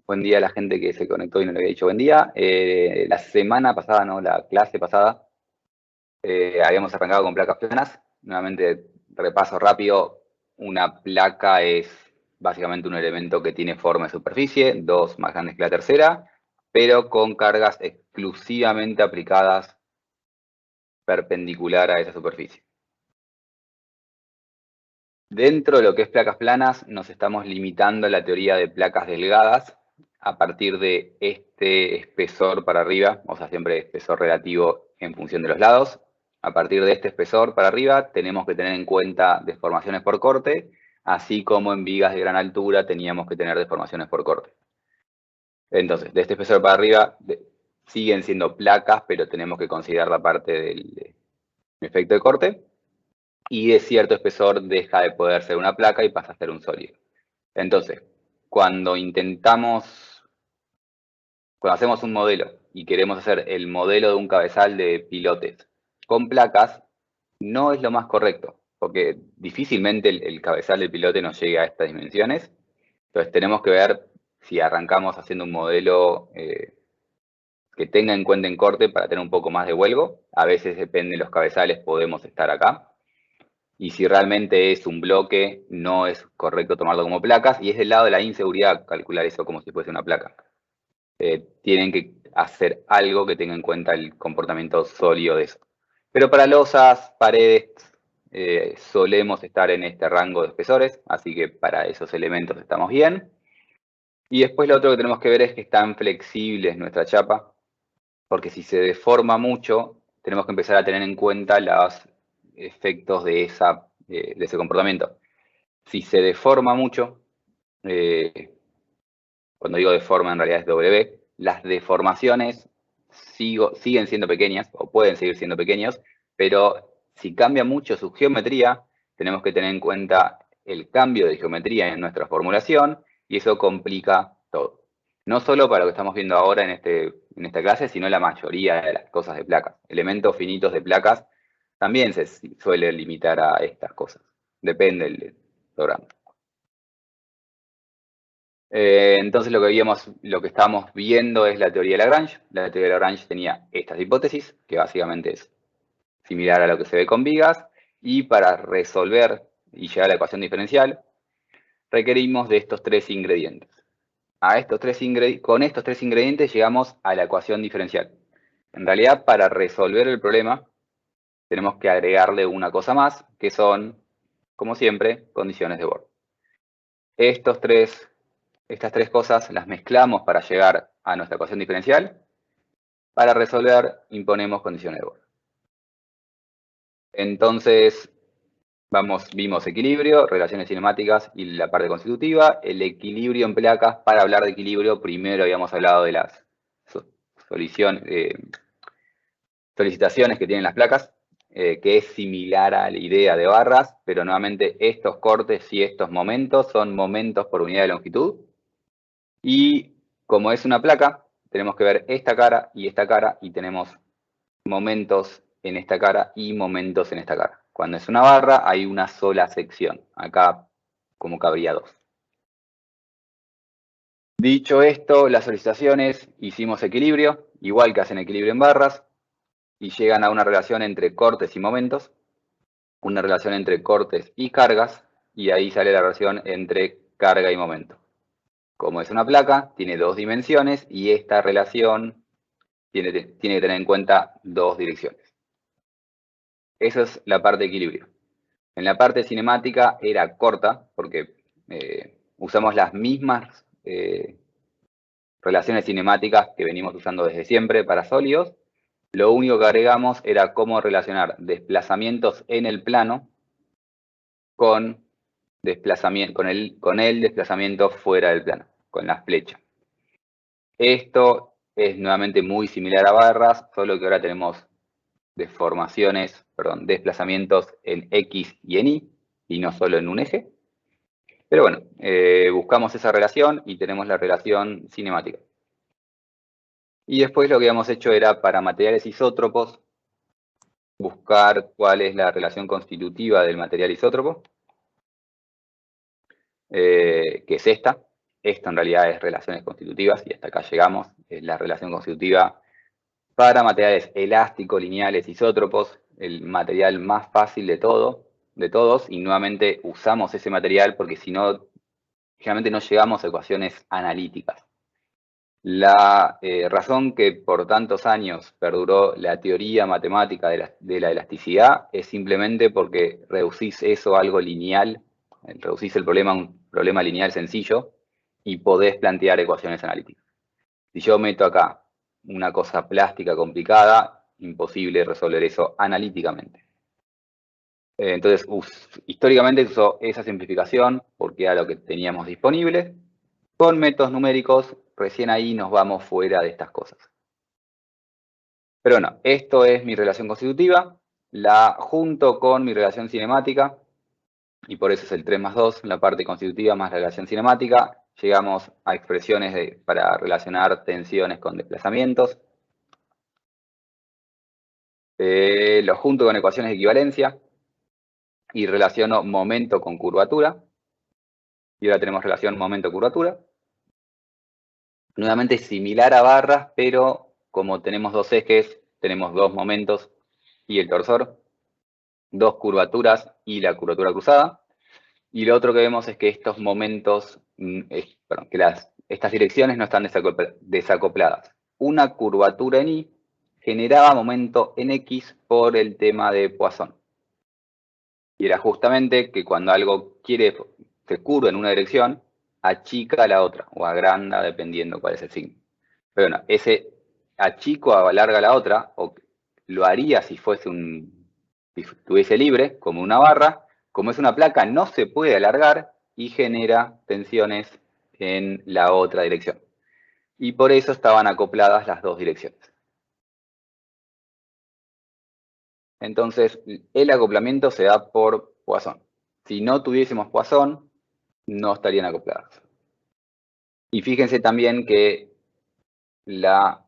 Buen día a la gente que se conectó y no le había dicho buen día. La semana pasada, no, la clase pasada, habíamos arrancado con placas planas. Nuevamente, repaso rápido. Una placa es básicamente un elemento que tiene forma de superficie, dos más grandes que la tercera, pero con cargas exclusivamente aplicadas perpendicular a esa superficie. Dentro de lo que es placas planas, nos estamos limitando a la teoría de placas delgadas a partir de este espesor para arriba, o sea, siempre espesor relativo en función de los lados. A partir de este espesor para arriba, tenemos que tener en cuenta deformaciones por corte, así como en vigas de gran altura teníamos que tener deformaciones por corte. Entonces, de este espesor para arriba siguen siendo placas, pero tenemos que considerar la parte del efecto de corte. Y de cierto espesor deja de poder ser una placa y pasa a ser un sólido. Entonces, cuando hacemos un modelo y queremos hacer el modelo de un cabezal de pilotes con placas, no es lo más correcto, porque difícilmente el cabezal del pilote nos llegue a estas dimensiones. Entonces tenemos que ver si arrancamos haciendo un modelo que tenga en cuenta en corte para tener un poco más de vuelgo. A veces depende de los cabezales, podemos estar acá. Y si realmente es un bloque, no es correcto tomarlo como placas. Y es del lado de la inseguridad calcular eso como si fuese una placa. Tienen que hacer algo que tenga en cuenta el comportamiento sólido de eso. Pero para losas, paredes, solemos estar en este rango de espesores, así que para esos elementos estamos bien. Y después lo otro que tenemos que ver es que están flexibles nuestra chapa, porque si se deforma mucho, tenemos que empezar a tener en cuenta los efectos de ese comportamiento. Si se deforma mucho, cuando digo deforma en realidad es W, las deformaciones siguen siendo pequeñas o pueden seguir siendo pequeñas, pero si cambia mucho su geometría, tenemos que tener en cuenta el cambio de geometría en nuestra formulación y eso complica todo. No solo para lo que estamos viendo ahora en esta clase, sino la mayoría de las cosas de placas. Elementos finitos de placas también se suele limitar a estas cosas. Depende del programa. Entonces lo que estábamos viendo es la teoría de Lagrange. La teoría de Lagrange tenía estas hipótesis, que básicamente es similar a lo que se ve con vigas, y para resolver y llegar a la ecuación diferencial, requerimos de estos tres ingredientes. Con estos tres ingredientes llegamos a la ecuación diferencial. En realidad, para resolver el problema, tenemos que agregarle una cosa más, que son, como siempre, condiciones de Born. Estas tres cosas las mezclamos para llegar a nuestra ecuación diferencial. Para resolver, imponemos condiciones de Born. Entonces, vimos equilibrio, relaciones cinemáticas y la parte constitutiva. El equilibrio en placas, para hablar de equilibrio, primero habíamos hablado de las solicitaciones que tienen las placas, que es similar a la idea de barras, pero nuevamente estos cortes y estos momentos son momentos por unidad de longitud. Y como es una placa, tenemos que ver esta cara y tenemos momentos en esta cara y momentos en esta cara. Cuando es una barra hay una sola sección. Acá como que habría dos. Dicho esto, las solicitaciones hicimos equilibrio, igual que hacen equilibrio en barras, y llegan a una relación entre cortes y momentos, una relación entre cortes y cargas, y ahí sale la relación entre carga y momento. Como es una placa, tiene dos dimensiones y esta relación tiene que tener en cuenta dos direcciones. Esa es la parte de equilibrio. En la parte cinemática era corta, porque usamos las mismas relaciones cinemáticas que venimos usando desde siempre para sólidos. Lo único que agregamos era cómo relacionar desplazamientos en el plano con el desplazamiento fuera del plano, con la flecha. Esto es nuevamente muy similar a barras, solo que ahora tenemos desplazamientos en X y en Y no solo en un eje. Pero bueno, buscamos esa relación y tenemos la relación cinemática. Y después lo que habíamos hecho era para materiales isótropos, buscar cuál es la relación constitutiva del material isótropo, que es esta. esto en realidad es relaciones constitutivas y hasta acá llegamos. Es la relación constitutiva para materiales elásticos, lineales, isótropos, el material más fácil de todos, y nuevamente usamos ese material porque si no, generalmente no llegamos a ecuaciones analíticas. La razón que por tantos años perduró la teoría matemática de la elasticidad es simplemente porque reducís eso a algo lineal, reducís el problema a un problema lineal sencillo y podés plantear ecuaciones analíticas. Si yo meto acá una cosa plástica complicada, imposible resolver eso analíticamente. Entonces, históricamente usó esa simplificación porque era lo que teníamos disponible. Con métodos numéricos, recién ahí nos vamos fuera de estas cosas. Pero bueno, esto es mi relación constitutiva, la junto con mi relación cinemática, y por eso es el 3 más 2, la parte constitutiva más la relación cinemática. Llegamos a expresiones para relacionar tensiones con desplazamientos. Lo junto con ecuaciones de equivalencia y relaciono momento con curvatura. Y ahora tenemos relación momento-curvatura. Nuevamente similar a barras, pero como tenemos dos ejes, tenemos dos momentos y el torsor, dos curvaturas y la curvatura cruzada. Y lo otro que vemos es que estos momentos, estas direcciones no están desacopladas. Una curvatura en Y generaba momento en X por el tema de Poisson. Y era justamente que cuando algo se curva en una dirección, achica a la otra, o agranda, dependiendo cuál es el signo. Pero bueno, ese achico o alarga la otra, o lo haría si estuviese libre, como una barra. Como es una placa, no se puede alargar y genera tensiones en la otra dirección. Y por eso estaban acopladas las dos direcciones. Entonces, el acoplamiento se da por Poisson. Si no tuviésemos Poisson, no estarían acopladas. Y fíjense también que la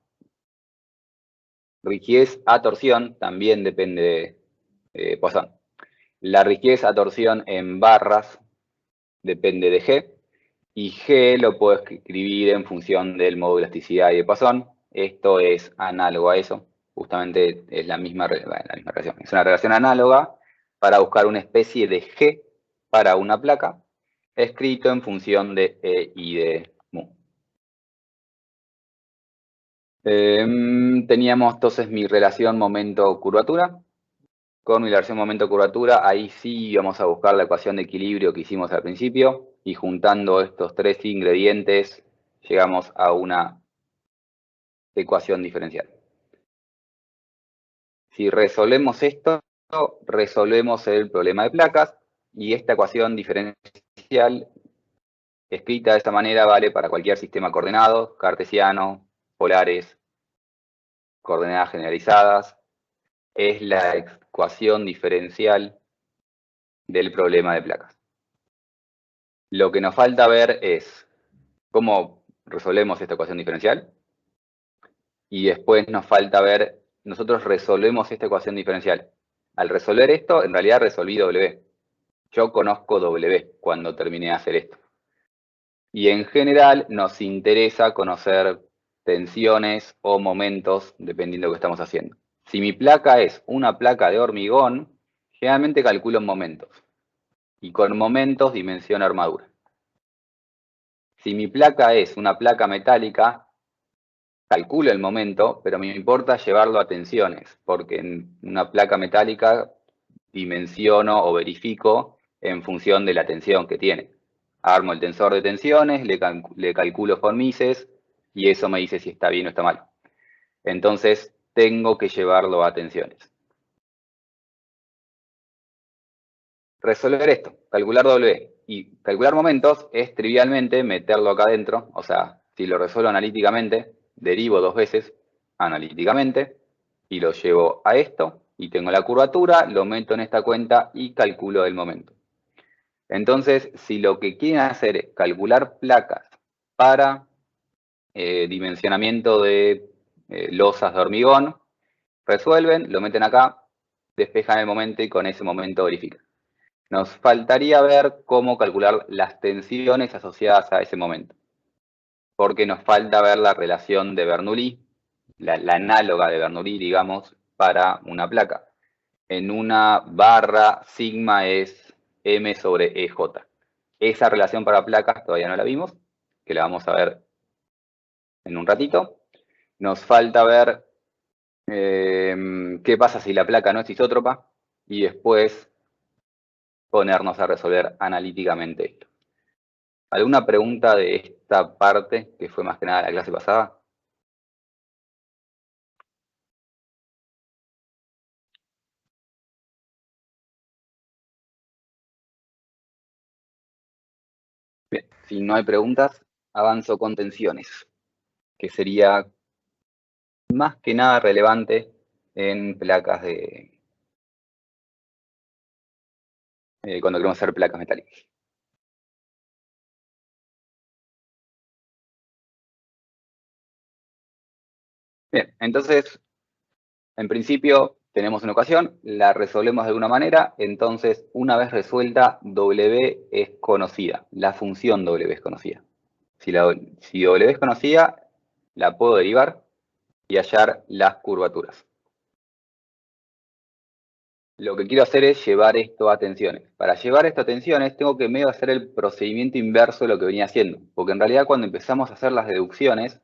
rigidez a torsión también depende de Poisson. La rigidez a torsión en barras depende de G, y G lo puedo escribir en función del módulo de elasticidad y de Poisson. Esto es análogo a eso, justamente es la misma relación. Es una relación análoga para buscar una especie de G para una placa, escrito en función de E y de mu. Teníamos entonces mi relación momento-curvatura. Con mi relación momento-curvatura, ahí sí vamos a buscar la ecuación de equilibrio que hicimos al principio, y juntando estos tres ingredientes llegamos a una ecuación diferencial. Si resolvemos esto, resolvemos el problema de placas, y esta ecuación diferencial escrita de esta manera vale para cualquier sistema coordenado, cartesiano, polares, coordenadas generalizadas. Es la ecuación diferencial del problema de placas. Lo que nos falta ver es cómo resolvemos esta ecuación diferencial, y después nos falta ver, nosotros resolvemos esta ecuación diferencial. Al resolver esto, en realidad resolví W. Yo conozco W cuando terminé de hacer esto. Y en general nos interesa conocer tensiones o momentos, dependiendo de lo que estamos haciendo. Si mi placa es una placa de hormigón, generalmente calculo momentos. Y con momentos dimensiono armadura. Si mi placa es una placa metálica, calculo el momento, pero me importa llevarlo a tensiones, porque en una placa metálica dimensiono o verifico en función de la tensión que tiene. Armo el tensor de tensiones, le calculo formices, y eso me dice si está bien o está mal. Entonces, tengo que llevarlo a tensiones. Resolver esto, calcular W y calcular momentos, es trivialmente meterlo acá adentro. O sea, si lo resuelvo analíticamente, derivo dos veces analíticamente y lo llevo a esto, y tengo la curvatura, lo meto en esta cuenta y calculo el momento. Entonces, si lo que quieren hacer es calcular placas para dimensionamiento de losas de hormigón, resuelven, lo meten acá, despejan el momento y con ese momento verifican. Nos faltaría ver cómo calcular las tensiones asociadas a ese momento. porque nos falta ver la relación de Bernoulli, la análoga de Bernoulli, digamos, para una placa. En una barra, sigma es M sobre EJ. Esa relación para placas todavía no la vimos, que la vamos a ver en un ratito. Nos falta ver qué pasa si la placa no es isótropa y después ponernos a resolver analíticamente esto. ¿Alguna pregunta de esta parte que fue más que nada la clase pasada? Bien, si no hay preguntas, avanzo con tensiones, que sería más que nada relevante en placas de... cuando queremos hacer placas metálicas. Bien, entonces, en principio, tenemos una ecuación, la resolvemos de alguna manera, entonces, una vez resuelta, W es conocida, la función W es conocida. Si W es conocida, la puedo derivar y hallar las curvaturas. Lo que quiero hacer es llevar esto a tensiones. Para llevar esto a tensiones, tengo que medio hacer el procedimiento inverso de lo que venía haciendo. Porque en realidad, cuando empezamos a hacer las deducciones,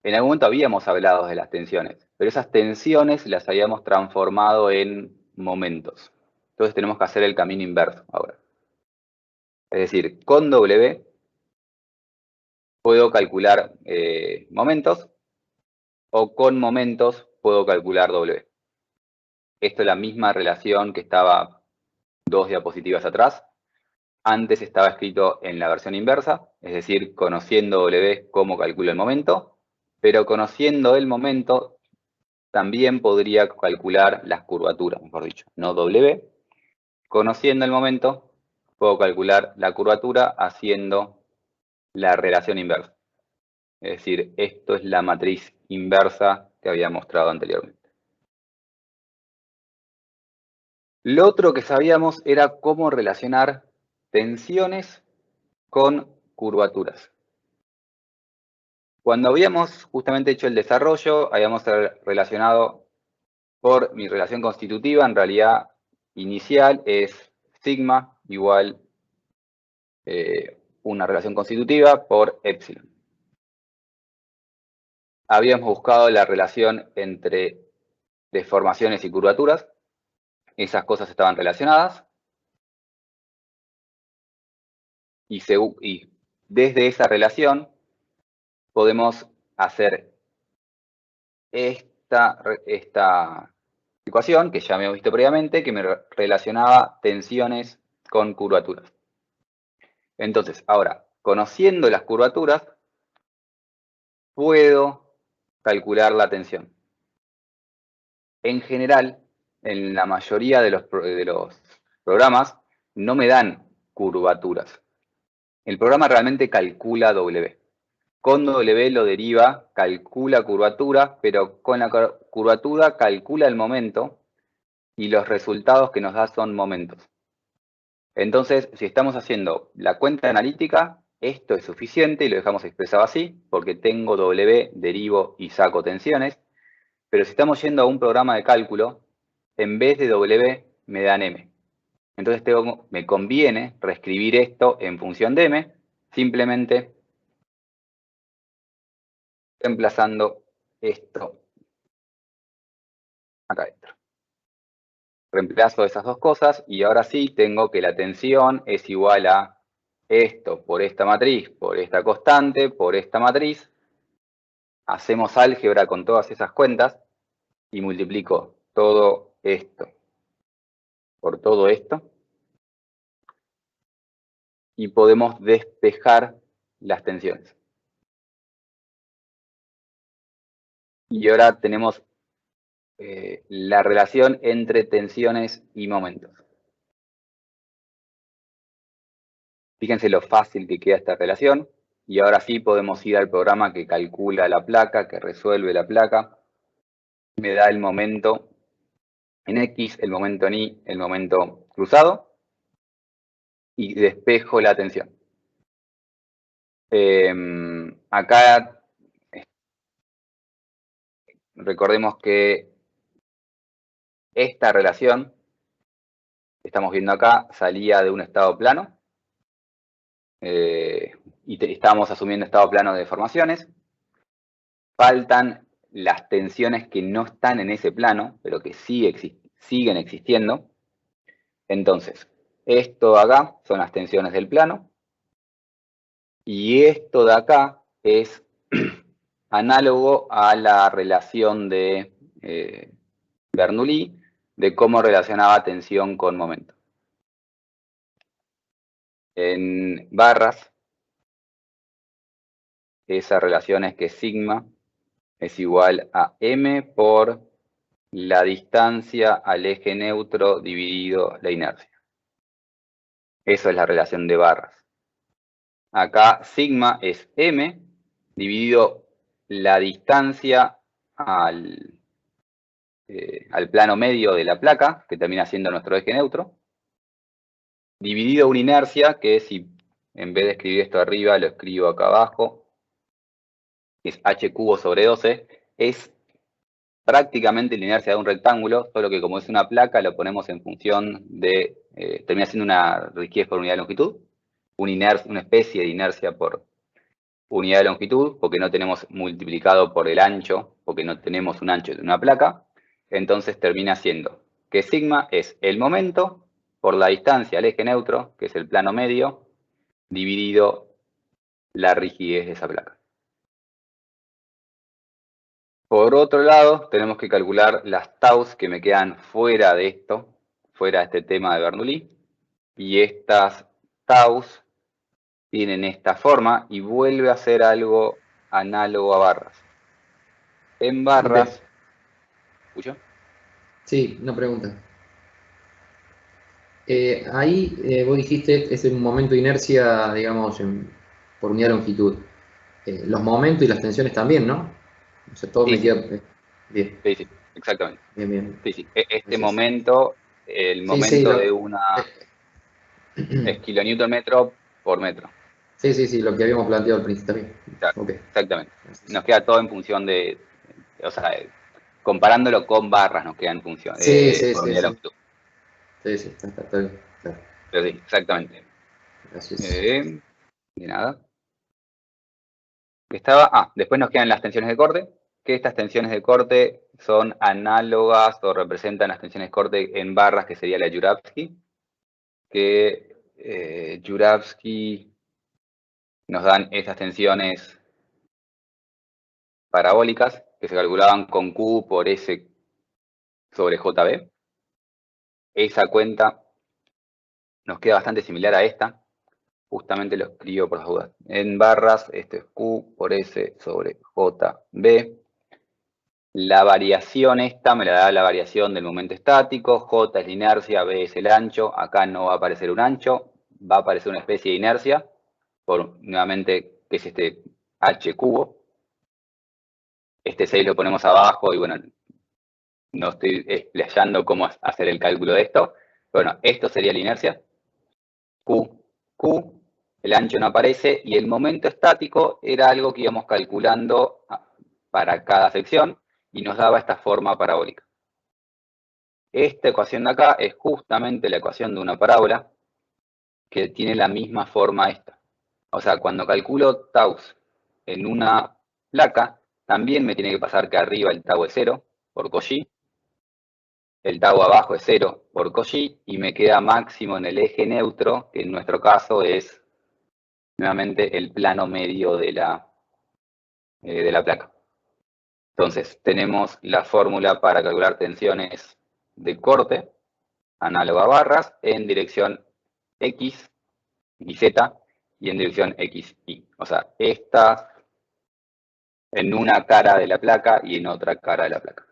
en algún momento habíamos hablado de las tensiones, pero esas tensiones las habíamos transformado en momentos. Entonces tenemos que hacer el camino inverso ahora. Es decir, con W puedo calcular momentos, o con momentos puedo calcular W. Esto es la misma relación que estaba 2 diapositivas atrás. Antes estaba escrito en la versión inversa, es decir, conociendo W cómo calculo el momento, pero conociendo el momento también podría calcular las curvaturas, mejor dicho, no W. Conociendo el momento, puedo calcular la curvatura haciendo la relación inversa. Es decir, esto es la matriz inversa que había mostrado anteriormente. Lo otro que sabíamos era cómo relacionar tensiones con curvaturas. Cuando habíamos justamente hecho el desarrollo, habíamos relacionado por mi relación constitutiva, en realidad inicial es sigma igual una relación constitutiva por epsilon. Habíamos buscado la relación entre deformaciones y curvaturas. Esas cosas estaban relacionadas. Y desde esa relación podemos hacer esta ecuación que ya me he visto previamente, que me relacionaba tensiones con curvaturas. Entonces, ahora, conociendo las curvaturas, puedo calcular la tensión. En general, en la mayoría de los programas, no me dan curvaturas. El programa realmente calcula W. Con W lo deriva, calcula curvatura, pero con la curvatura calcula el momento y los resultados que nos da son momentos. Entonces, si estamos haciendo la cuenta analítica, esto es suficiente y lo dejamos expresado así, porque tengo W, derivo y saco tensiones. Pero si estamos yendo a un programa de cálculo, en vez de W me dan M. Entonces me conviene reescribir esto en función de M, simplemente reemplazando esto acá adentro. Reemplazo esas dos cosas y ahora sí tengo que la tensión es igual a esto por esta matriz, por esta constante, por esta matriz. Hacemos álgebra con todas esas cuentas y multiplico todo esto por todo esto. Y podemos despejar las tensiones. Y ahora tenemos la relación entre tensiones y momentos. Fíjense lo fácil que queda esta relación. Y ahora sí podemos ir al programa que calcula la placa, que resuelve la placa. Me da el momento en X, el momento en Y, el momento cruzado. Y despejo la tensión. Acá recordemos que esta relación que estamos viendo acá salía de un estado plano y estábamos asumiendo estado plano de deformaciones. Faltan las tensiones que no están en ese plano, pero que sí siguen existiendo. Entonces, esto de acá son las tensiones del plano y esto de acá es análogo a la relación de Bernoulli de cómo relacionaba tensión con momento. En barras, esa relación es que sigma es igual a m por la distancia al eje neutro dividido la inercia. Eso es la relación de barras. Acá sigma es m dividido la distancia al plano medio de la placa, que termina siendo nuestro eje neutro, dividido una inercia, que si en vez de escribir esto arriba, lo escribo acá abajo, que es h cubo sobre 12, es prácticamente la inercia de un rectángulo, solo que como es una placa, lo ponemos en función de, termina siendo una rigidez por unidad de longitud, una especie de inercia por unidad de longitud, porque no tenemos multiplicado por el ancho, porque no tenemos un ancho de una placa, entonces termina siendo que sigma es el momento por la distancia al eje neutro, que es el plano medio, dividido la rigidez de esa placa. Por otro lado, tenemos que calcular las taus que me quedan fuera de esto, fuera de este tema de Bernoulli, y estas taus tienen esta forma y vuelve a ser algo análogo a barras. En barras... ¿Escucho? Sí, una pregunta. Ahí vos dijiste es un momento de inercia, digamos, por unidad de longitud. Los momentos y las tensiones también, ¿no? O sea, todo Sí, me sí, queda bien, sí, exactamente. bien, bien. Sí, sí. Este Gracias. momento, el Sí, sí, momento de una es kilonewton metro por metro. sí, sí, sí, lo que habíamos planteado al principio también. Claro, Ok, exactamente. gracias. Nos queda todo en función de, o sea, comparándolo con barras nos queda en función, Sí, sí, por sí, unidad de sí. longitud. Sí, sí, está bien. Claro. Pero sí, exactamente. Gracias. De nada. Después nos quedan las tensiones de corte, que estas tensiones de corte son análogas o representan las tensiones de corte en barras, que sería la Juravsky, que Juravsky nos dan estas tensiones parabólicas que se calculaban con Q por S sobre JB. Esa cuenta nos queda bastante similar a esta. Justamente lo escribo por las dudas. En barras, esto es Q por S sobre JB. La variación esta me la da la variación del momento estático. J es la inercia, B es el ancho. Acá no va a aparecer un ancho, va a aparecer una especie de inercia. Nuevamente, que es este H cubo. Este 6 lo ponemos abajo y bueno, no estoy explayando cómo hacer el cálculo de esto. Bueno, esto sería la inercia. Q, Q, el ancho no aparece y el momento estático era algo que íbamos calculando para cada sección y nos daba esta forma parabólica. Esta ecuación de acá es justamente la ecuación de una parábola que tiene la misma forma esta. O sea, cuando calculo taus en una placa, también me tiene que pasar que arriba el tau es 0 por Cauchy, el tau abajo es 0 por Cauchy y me queda máximo en el eje neutro, que en nuestro caso es nuevamente el plano medio de la placa. Entonces, tenemos la fórmula para calcular tensiones de corte, análoga a barras, en dirección X y Z y en dirección X, Y. O sea, esta en una cara de la placa y en otra cara de la placa.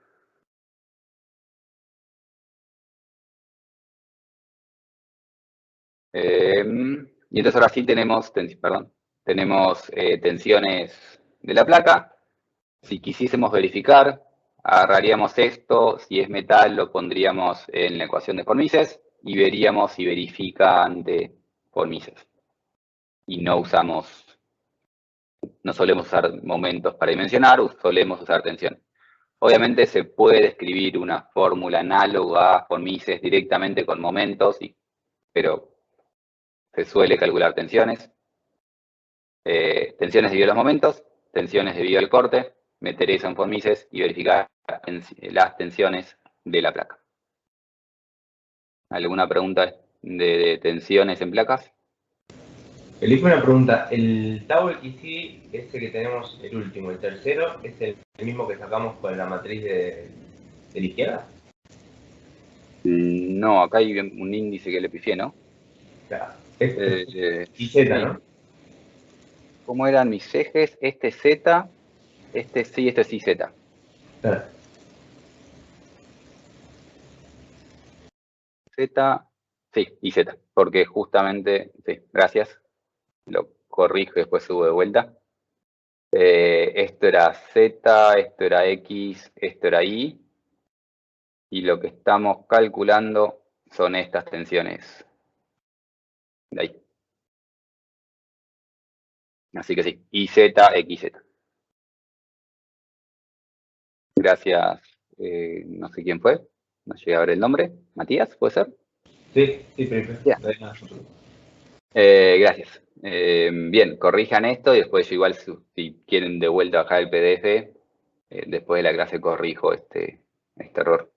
Y entonces ahora sí tenemos, tenemos tensiones de la placa. Si quisiésemos verificar, agarraríamos esto, si es metal lo pondríamos en la ecuación de von Mises y veríamos si verifica ante von Mises. Y no usamos No solemos usar momentos para dimensionar, solemos usar tensiones. Obviamente se puede escribir una fórmula análoga con Mises directamente con momentos, pero se suele calcular tensiones. Tensiones debido a los momentos, tensiones debido al corte, meter eso en Mises y verificar las tensiones de la placa. ¿Alguna pregunta de tensiones en placas? Felipe, una pregunta. ¿El tau XY, ese que tenemos el último, el tercero, es el mismo que sacamos con la matriz de la izquierda? No, acá hay un índice que le pifié, ¿no? Claro. Y Z, ¿no? ¿Cómo eran mis ejes? Este Z, este sí, este sí Z. Claro. Z, sí, y Z, porque justamente, sí, gracias, lo corrijo y después subo de vuelta. Esto era Z, esto era X, esto era Y, y lo que estamos calculando son estas tensiones de ahí. Así que sí, YZ, XZ. Gracias, no sé quién fue, no llegué a ver el nombre. ¿Matías, puede ser? Sí, Felipe. Yeah. Gracias. Bien, corrijan esto y después yo igual si quieren de vuelta bajar el PDF, después de la clase corrijo este error.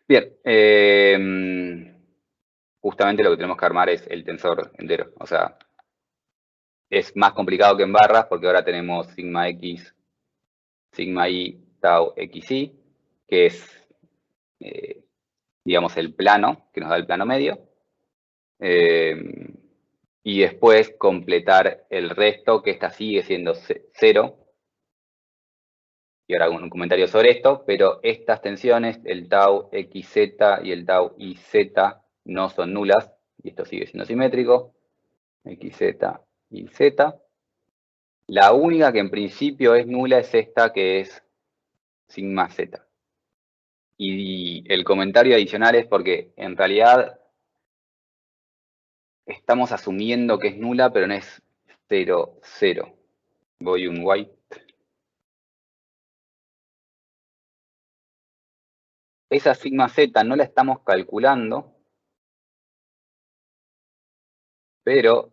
Bien, justamente lo que tenemos que armar es el tensor entero. O sea, es más complicado que en barras porque ahora tenemos sigma X, sigma Y, tau XY, que es, digamos, el plano, que nos da el plano medio. Y después completar el resto, que esta sigue siendo 0. Y ahora hago un comentario sobre esto, pero estas tensiones, el tau XZ y el tau IZ, no son nulas, y esto sigue siendo simétrico, XZ y Z. La única que en principio es nula es esta, que es sigma Z. Y el comentario adicional es porque en realidad estamos asumiendo que es nula, pero no es 0, 0. Voy un white. Esa sigma Z no la estamos calculando, pero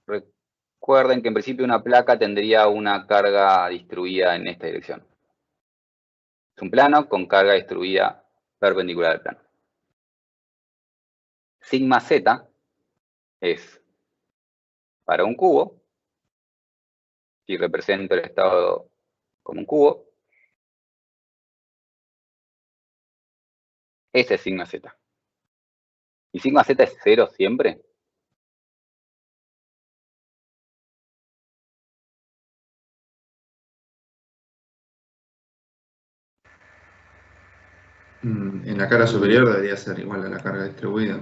recuerden que en principio una placa tendría una carga distribuida en esta dirección. Es un plano con carga distribuida perpendicular al plano. Sigma Z es para un cubo, si represento el estado como un cubo, ese es sigma Z. ¿Y sigma Z es 0 siempre? En la cara superior debería ser igual a la carga distribuida.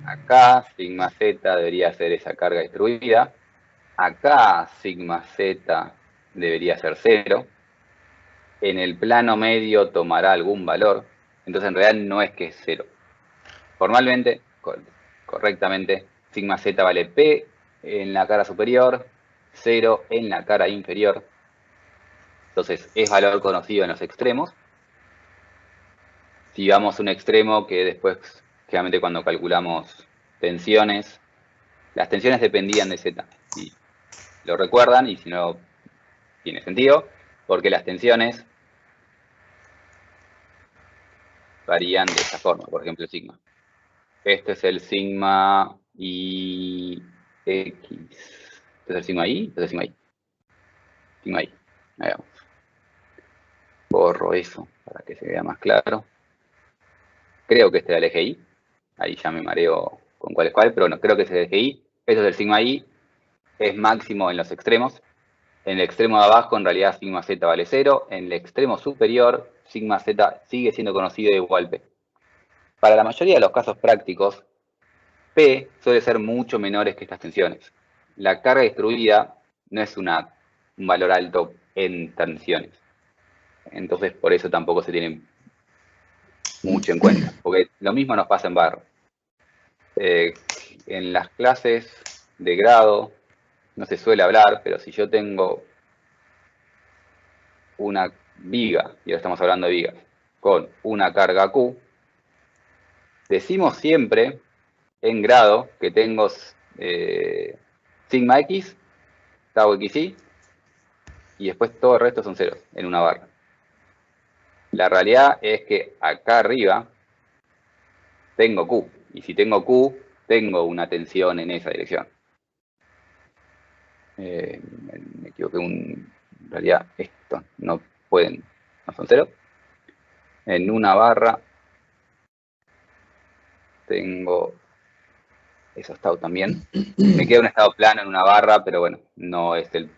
Acá sigma Z debería ser esa carga distribuida. Acá sigma Z debería ser 0. En el plano medio tomará algún valor. Entonces en realidad no es que es 0. Formalmente, correctamente, sigma Z vale P en la cara superior, 0 en la cara inferior. Entonces es valor conocido en los extremos. Si vamos a un extremo que después, generalmente cuando calculamos tensiones, las tensiones dependían de Z. Y lo recuerdan, y si no, tiene sentido, porque las tensiones varían de esta forma, por ejemplo, sigma. Este es el sigma IX. Este es el sigma I, este es el sigma I. Sigma I. Ahí vamos. Borro eso para que se vea más claro. Creo que este era el eje I. Ahí ya me mareo con cuál es cuál, pero no, creo que es el eje I. Este es el sigma I. Es máximo en los extremos. En el extremo de abajo, en realidad, sigma Z vale 0. En el extremo superior, sigma Z sigue siendo conocido igual P. Para la mayoría de los casos prácticos, P suele ser mucho menores que estas tensiones. La carga distribuida no es un valor alto en tensiones. Entonces, por eso tampoco se tiene mucho en cuenta. Porque lo mismo nos pasa en barro. En las clases de grado, no se suele hablar, pero si yo tengo una viga, y ahora estamos hablando de vigas, con una carga Q, decimos siempre en grado que tengo sigma X, tau XY, y después todo el resto son ceros en una barra. La realidad es que acá arriba tengo Q, y si tengo Q, tengo una tensión en esa dirección. Me equivoqué, en realidad estos no pueden, no son cero. En una barra tengo esos tau también. Me queda un estado plano en una barra, pero bueno, no es en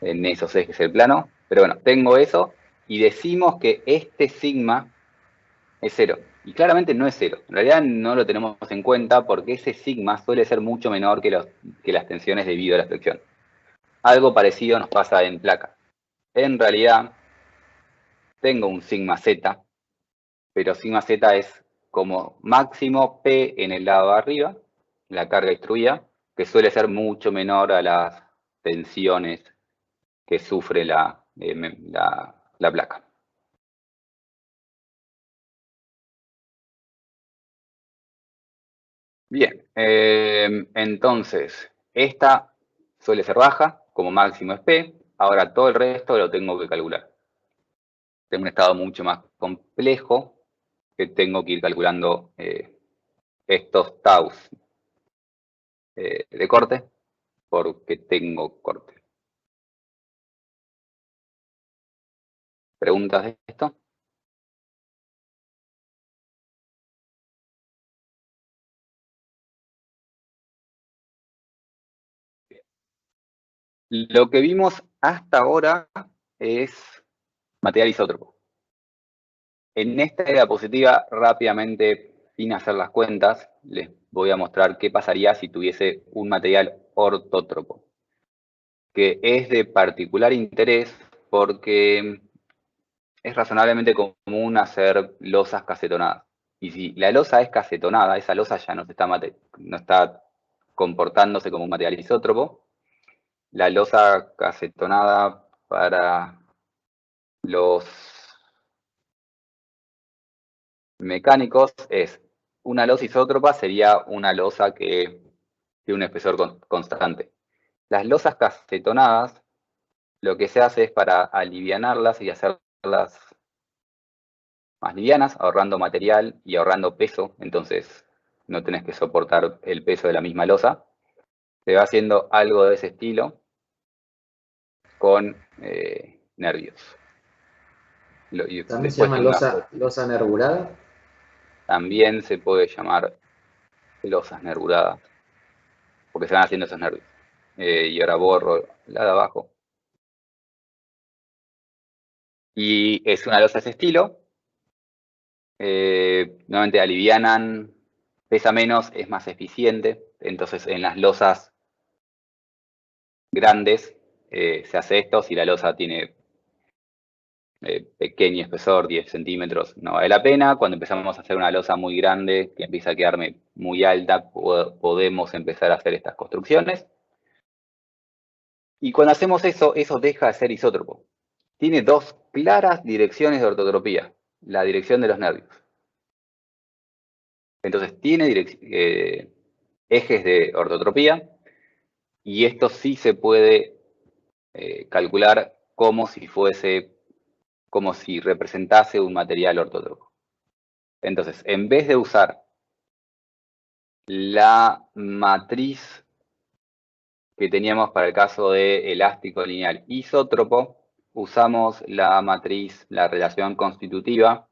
esos ejes el plano. Pero bueno, tengo eso y decimos que este sigma es cero. Y claramente no es cero. En realidad no lo tenemos en cuenta porque ese sigma suele ser mucho menor que las tensiones debido a la flexión. Algo parecido nos pasa en placa. En realidad tengo un sigma z, pero sigma z es como máximo P en el lado de arriba, la carga distribuida, que suele ser mucho menor a las tensiones que sufre la placa. Bien, entonces, esta suele ser baja, como máximo es P, ahora todo el resto lo tengo que calcular. Tengo un estado mucho más complejo que tengo que ir calculando estos taus de corte, porque tengo corte. ¿Preguntas de esto? Lo que vimos hasta ahora es material isótropo. En esta diapositiva, rápidamente, sin hacer las cuentas, les voy a mostrar qué pasaría si tuviese un material ortótropo, que es de particular interés porque es razonablemente común hacer losas casetonadas. Y si la losa es casetonada, esa losa ya no está comportándose como un material isótropo. La losa casetonada para los mecánicos es una losa isótropa, sería una losa que tiene un espesor constante. Las losas casetonadas, lo que se hace es para alivianarlas y hacerlas más livianas, ahorrando material y ahorrando peso, entonces no tenés que soportar el peso de la misma losa. Se va haciendo algo de ese estilo con nervios. También se llama losa nervurada. También se puede llamar losas nervuradas, porque se van haciendo esos nervios. Y ahora borro la de abajo. Y es una losa de ese estilo. Nuevamente alivianan, pesa menos, es más eficiente. Entonces en las losas grandes se hace esto. Si la losa tiene pequeño espesor, 10 centímetros, no vale la pena. Cuando empezamos a hacer una losa muy grande, que empieza a quedarme muy alta, podemos empezar a hacer estas construcciones. Y cuando hacemos eso, eso deja de ser isótropo. Tiene dos claras direcciones de ortotropía. La dirección de los nervios. Entonces tiene ejes de ortotropía y esto sí se puede calcular como si representase un material ortótropo. Entonces, en vez de usar la matriz que teníamos para el caso de elástico lineal isótropo, usamos la matriz, la relación constitutiva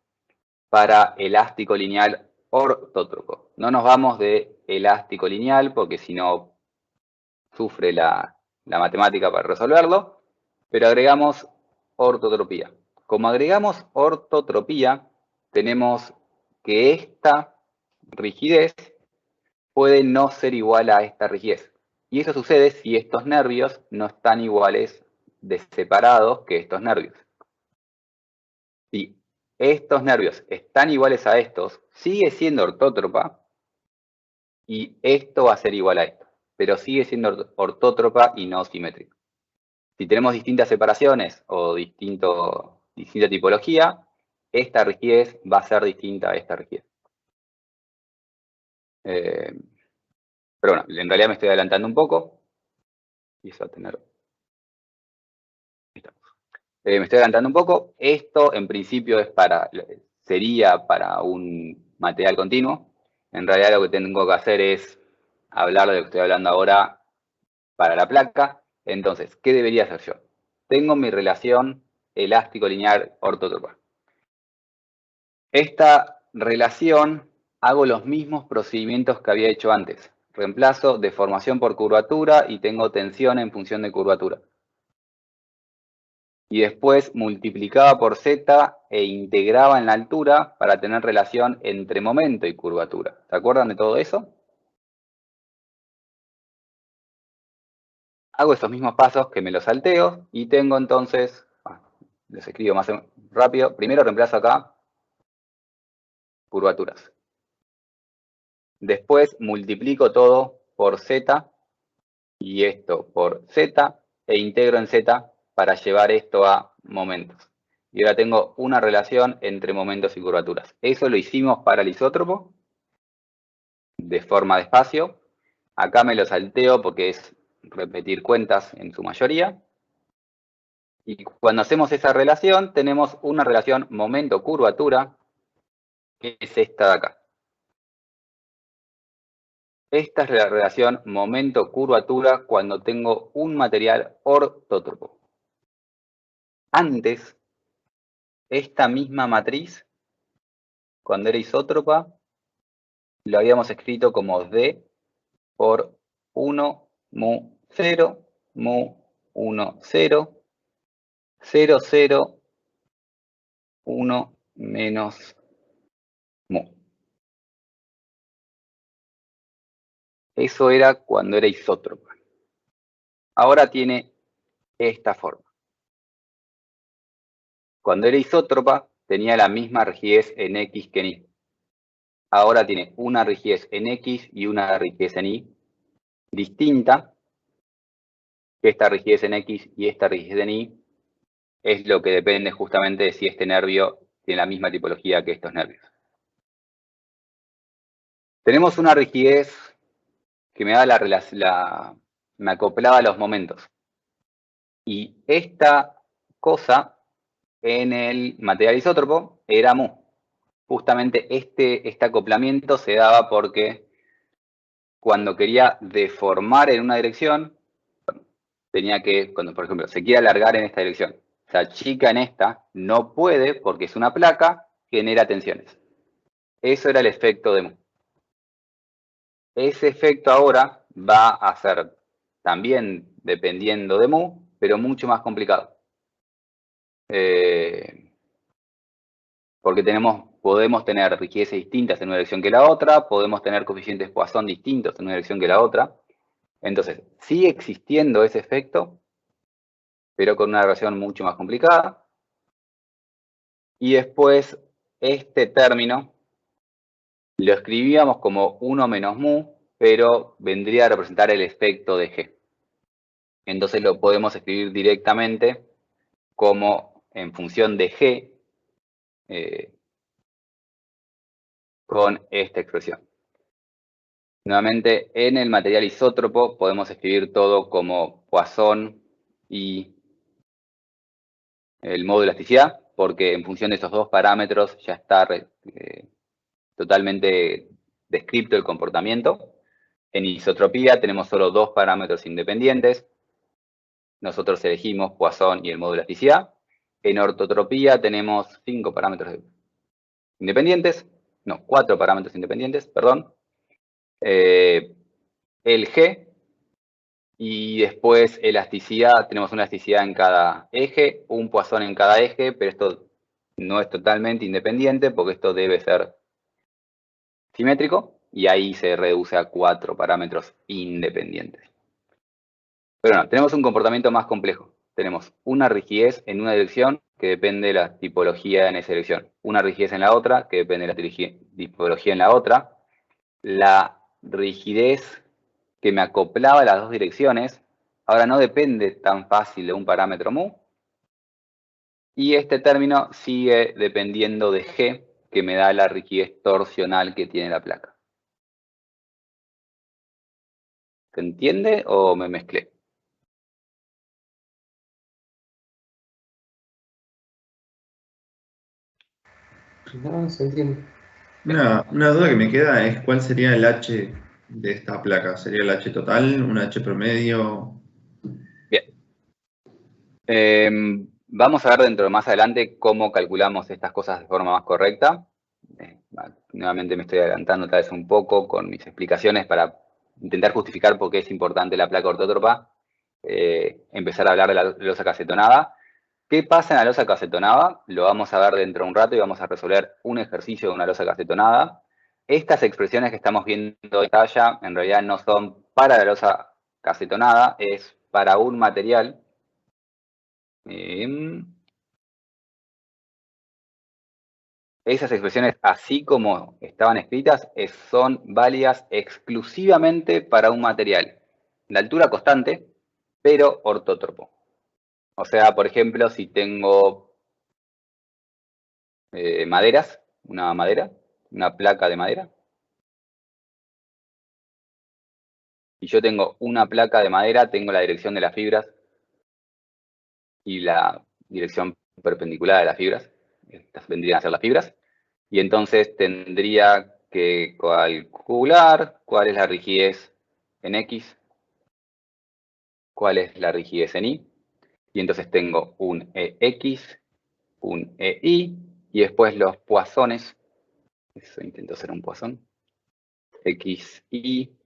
para elástico lineal ortótropo. No nos vamos de elástico lineal porque si no sufre la matemática para resolverlo, pero agregamos ortotropía. Como agregamos ortotropía, tenemos que esta rigidez puede no ser igual a esta rigidez. Y eso sucede si estos nervios no están iguales de separados que estos nervios. Si estos nervios están iguales a estos, sigue siendo ortótropa y esto va a ser igual a esto. pero sigue siendo ortótropa y no simétrica. Si tenemos distintas separaciones o distinta tipología, esta rigidez va a ser distinta a esta rigidez. Pero bueno, en realidad me estoy adelantando un poco. Y eso va a tener... me estoy adelantando un poco. Esto en principio sería para un material continuo. En realidad lo que tengo que hacer es hablar de lo que estoy hablando ahora para la placa. Entonces, ¿qué debería hacer yo? Tengo mi relación elástico lineal ortótropa. Esta relación hago los mismos procedimientos que había hecho antes. Reemplazo deformación por curvatura y tengo tensión en función de curvatura. Y después multiplicaba por z e integraba en la altura para tener relación entre momento y curvatura. ¿Se acuerdan de todo eso? Hago esos mismos pasos que me los salteo y tengo entonces, los escribo más rápido, primero reemplazo acá curvaturas. Después multiplico todo por z y esto por z e integro en z para llevar esto a momentos. Y ahora tengo una relación entre momentos y curvaturas. Eso lo hicimos para el isótropo de forma de espacio. Acá me lo salteo porque es repetir cuentas en su mayoría. Y cuando hacemos esa relación, tenemos una relación momento-curvatura, que es esta de acá. Esta es la relación momento-curvatura cuando tengo un material ortótropo. Antes, esta misma matriz, cuando era isótropa, lo habíamos escrito como D por 1 mu 0, mu 1, 0, 0, 0, 1 menos mu. Eso era cuando era isótropa. Ahora tiene esta forma. Cuando era isótropa tenía la misma rigidez en X que en Y. Ahora tiene una rigidez en X y una rigidez en Y distinta, que esta rigidez en X y esta rigidez en Y es lo que depende justamente de si este nervio tiene la misma tipología que estos nervios. Tenemos una rigidez que me da me acoplaba a los momentos. Y esta cosa en el material isótropo era mu. Justamente este acoplamiento se daba porque cuando quería deformar en una dirección, tenía que, cuando por ejemplo se quiere alargar en esta dirección, se achica en esta, no puede porque es una placa, genera tensiones. Eso era el efecto de mu. Ese efecto ahora va a ser también dependiendo de mu, pero mucho más complicado. Porque podemos tener rigideces distintas en una dirección que la otra, podemos tener coeficientes Poisson distintos en una dirección que la otra. Entonces, sigue existiendo ese efecto, pero con una relación mucho más complicada. Y después, este término lo escribíamos como 1 menos mu, pero vendría a representar el efecto de G. Entonces lo podemos escribir directamente como en función de G con esta expresión. Nuevamente, en el material isótropo podemos escribir todo como Poisson y el modo de elasticidad, porque en función de esos dos parámetros ya está totalmente descrito el comportamiento. En isotropía tenemos solo dos parámetros independientes. Nosotros elegimos Poisson y el modo de elasticidad. En ortotropía tenemos 5 parámetros independientes. No, 4 parámetros independientes, perdón. El G. Y después elasticidad, tenemos una elasticidad en cada eje, un Poisson en cada eje, pero esto no es totalmente independiente porque esto debe ser simétrico y ahí se reduce a 4 parámetros independientes. Pero no, tenemos un comportamiento más complejo. Tenemos una rigidez en una dirección que depende de la tipología en esa dirección, una rigidez en la otra que depende de la tipología en la otra. La rigidez que me acoplaba a las dos direcciones, ahora no depende tan fácil de un parámetro mu. Y este término sigue dependiendo de G, que me da la rigidez torsional que tiene la placa. ¿Se entiende o me mezclé? No, se entiende. Una duda que me queda es cuál sería el H de esta placa. ¿Sería el H total? ¿Un H promedio? Bien. Vamos a ver dentro de más adelante cómo calculamos estas cosas de forma más correcta. Nuevamente me estoy adelantando tal vez un poco con mis explicaciones para intentar justificar por qué es importante la placa ortótropa. Empezar a hablar de la losa cacetonada. ¿Qué pasa en la losa cacetonada? Lo vamos a ver dentro de un rato y vamos a resolver un ejercicio de una losa cacetonada. Estas expresiones que estamos viendo en pantalla en realidad no son para la losa cacetonada, es para un material. Esas expresiones, así como estaban escritas, son válidas exclusivamente para un material de altura constante, pero ortótropo. O sea, por ejemplo, si tengo maderas, una placa de madera, y yo tengo una placa de madera, tengo la dirección de las fibras y la dirección perpendicular de las fibras. Estas vendrían a ser las fibras. Y entonces tendría que calcular cuál es la rigidez en X, cuál es la rigidez en Y. Y entonces tengo un EX, un EY, y después los poissones. Eso intento hacer un poisson. XY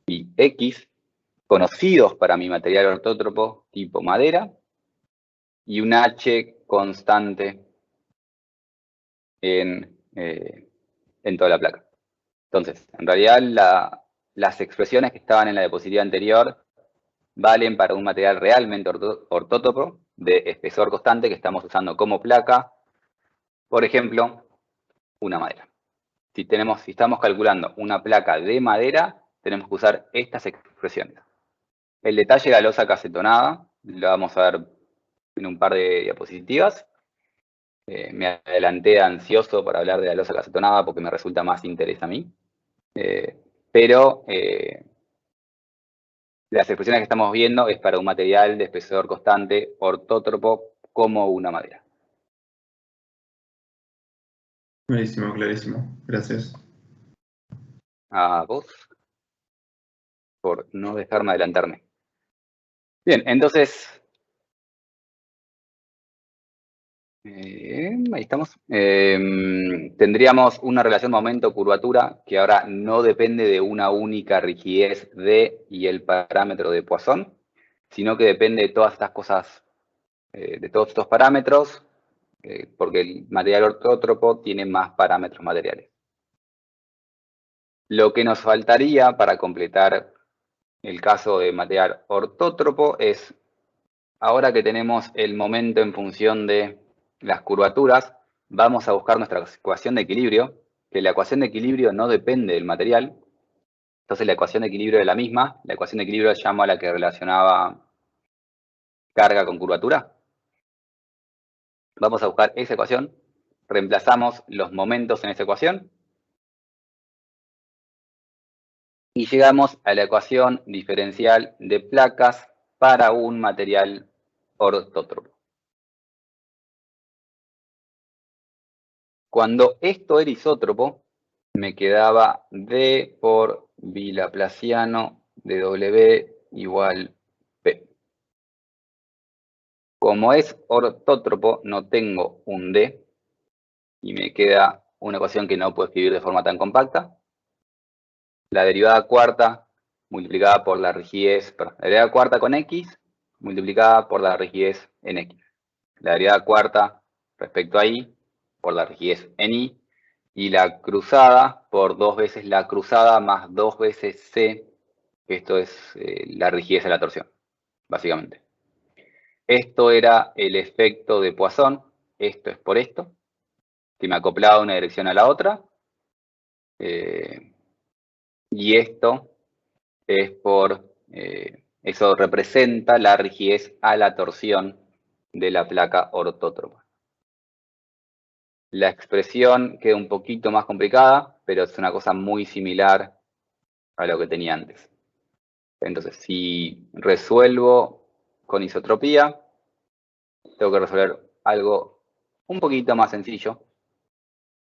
y X, conocidos para mi material ortótropo tipo madera, y un H constante en toda la placa. Entonces, en realidad las expresiones que estaban en la diapositiva anterior valen para un material realmente ortótropo de espesor constante que estamos usando como placa, por ejemplo, una madera. Si estamos calculando una placa de madera, tenemos que usar estas expresiones. El detalle de la losa cacetonada lo vamos a ver en un par de diapositivas. Me adelanté ansioso para hablar de la losa cacetonada porque me resulta más interés a mí. Pero las expresiones que estamos viendo es para un material de espesor constante ortótropo como una madera. Clarísimo, clarísimo. Gracias. A vos por no dejarme adelantarme. Bien, entonces, ahí estamos. Tendríamos una relación momento-curvatura que ahora no depende de una única rigidez D y el parámetro de Poisson, sino que depende de todas estas cosas, de todos estos parámetros, porque el material ortótropo tiene más parámetros materiales. Lo que nos faltaría para completar el caso de material ortótropo es, ahora que tenemos el momento en función de las curvaturas, vamos a buscar nuestra ecuación de equilibrio, que la ecuación de equilibrio no depende del material, entonces la ecuación de equilibrio es la misma, la ecuación de equilibrio se llama la que relacionaba carga con curvatura. Vamos a buscar esa ecuación, reemplazamos los momentos en esa ecuación, y llegamos a la ecuación diferencial de placas para un material ortótropo. Cuando esto era isótropo, me quedaba D por bilaplaciano de W igual P. Como es ortótropo, no tengo un D y me queda una ecuación que no puedo escribir de forma tan compacta. La derivada cuarta multiplicada por la rigidez, la derivada cuarta con X multiplicada por la rigidez en X. La derivada cuarta respecto a Y por la rigidez en Y. Y la cruzada por 2 veces la cruzada más 2 veces C, que esto es la rigidez de la torsión, básicamente. Esto era el efecto de Poisson, esto es por esto, que me acoplaba una dirección a la otra. Y esto es por, eso representa la rigidez a la torsión de la placa ortótropa. La expresión queda un poquito más complicada, pero es una cosa muy similar a lo que tenía antes. Entonces, si resuelvo con isotropía, tengo que resolver algo un poquito más sencillo,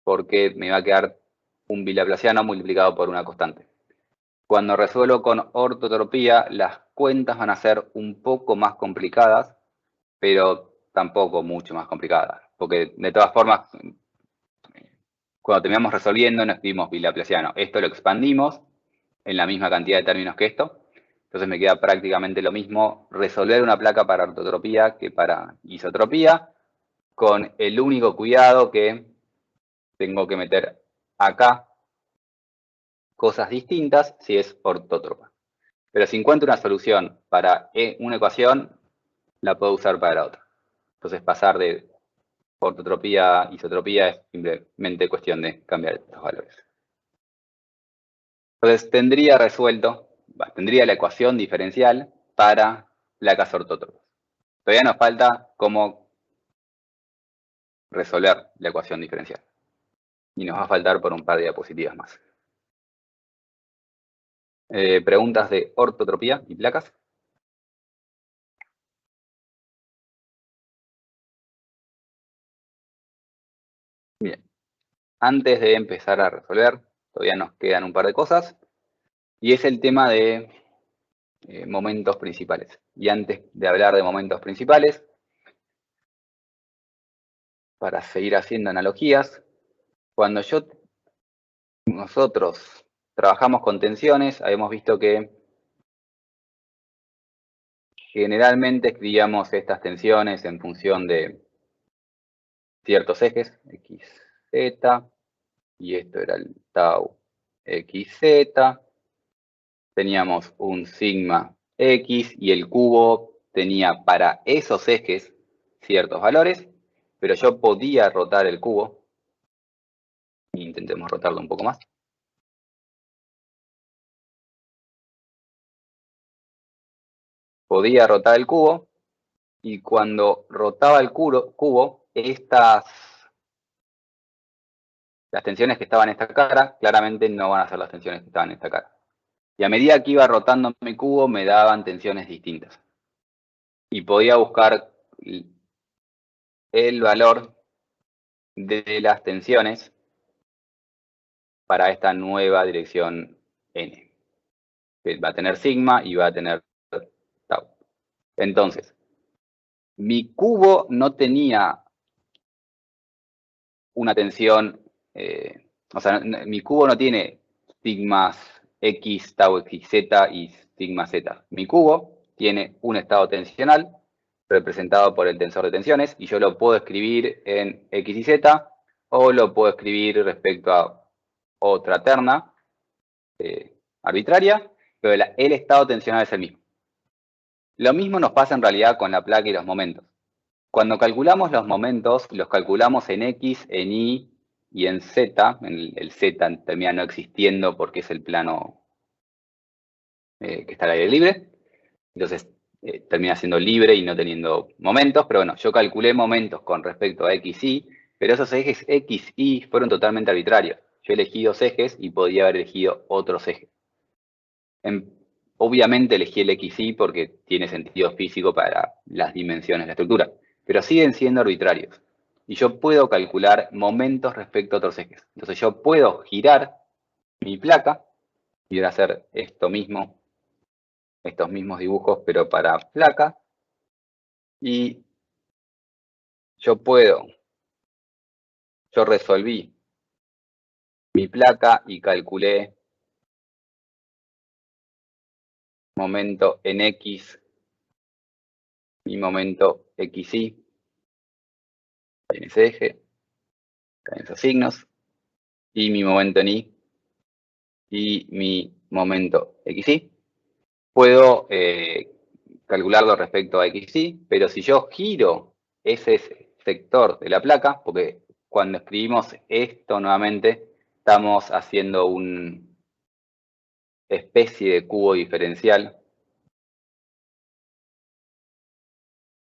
porque me va a quedar un bilaplasiano multiplicado por una constante. Cuando resuelvo con ortotropía, las cuentas van a ser un poco más complicadas, pero tampoco mucho más complicadas, porque de todas formas, cuando terminamos resolviendo, no escribimos bilaplasiano. Esto lo expandimos en la misma cantidad de términos que esto. Entonces me queda prácticamente lo mismo resolver una placa para ortotropía que para isotropía, con el único cuidado que tengo que meter acá cosas distintas si es ortótropa. Pero si encuentro una solución para una ecuación, la puedo usar para la otra. Entonces pasar de ortotropía a isotropía es simplemente cuestión de cambiar estos valores. Entonces tendría la ecuación diferencial para placas ortótropas. Todavía nos falta cómo resolver la ecuación diferencial. Y nos va a faltar por un par de diapositivas más. Preguntas de ortotropía y placas. Bien. Antes de empezar a resolver, todavía nos quedan un par de cosas. Y es el tema de momentos principales. Y antes de hablar de momentos principales, para seguir haciendo analogías, cuando nosotros trabajamos con tensiones, habíamos visto que generalmente escribíamos estas tensiones en función de ciertos ejes, x, z, y esto era el tau xz. Teníamos un sigma x y el cubo tenía para esos ejes ciertos valores, pero yo podía rotar el cubo. Intentemos rotarlo un poco más. Podía rotar el cubo y cuando rotaba el cubo, las tensiones que estaban en esta cara claramente no van a ser las tensiones que estaban en esta cara. Y a medida que iba rotando mi cubo me daban tensiones distintas. Y podía buscar el valor de las tensiones para esta nueva dirección n. Que va a tener sigma y va a tener tau. Entonces, mi cubo no tenía una tensión, o sea, mi cubo no tiene sigmas x, tau xz y sigma z. Mi cubo tiene un estado tensional representado por el tensor de tensiones y yo lo puedo escribir en x y z o lo puedo escribir respecto a otra terna arbitraria, pero el estado tensional es el mismo. Lo mismo nos pasa en realidad con la placa y los momentos. Cuando calculamos los momentos, los calculamos en x, en y y en z. El z termina no existiendo porque es el plano que está al aire libre. Entonces termina siendo libre y no teniendo momentos. Pero bueno, yo calculé momentos con respecto a x, y, pero esos ejes x, y fueron totalmente arbitrarios. Yo elegí dos ejes y podía haber elegido otros ejes. Obviamente elegí el x, y porque tiene sentido físico para las dimensiones de la estructura, pero siguen siendo arbitrarios. Y yo puedo calcular momentos respecto a otros ejes. Entonces yo puedo girar mi placa y hacer estos mismos dibujos, pero para placa. Y yo resolví mi placa y calculé momento en x y momento xy en ese eje, en esos signos, y mi momento en y mi momento xy. Puedo calcularlo respecto a xy, pero si yo giro ese sector de la placa, porque cuando escribimos esto nuevamente, estamos haciendo especie de cubo diferencial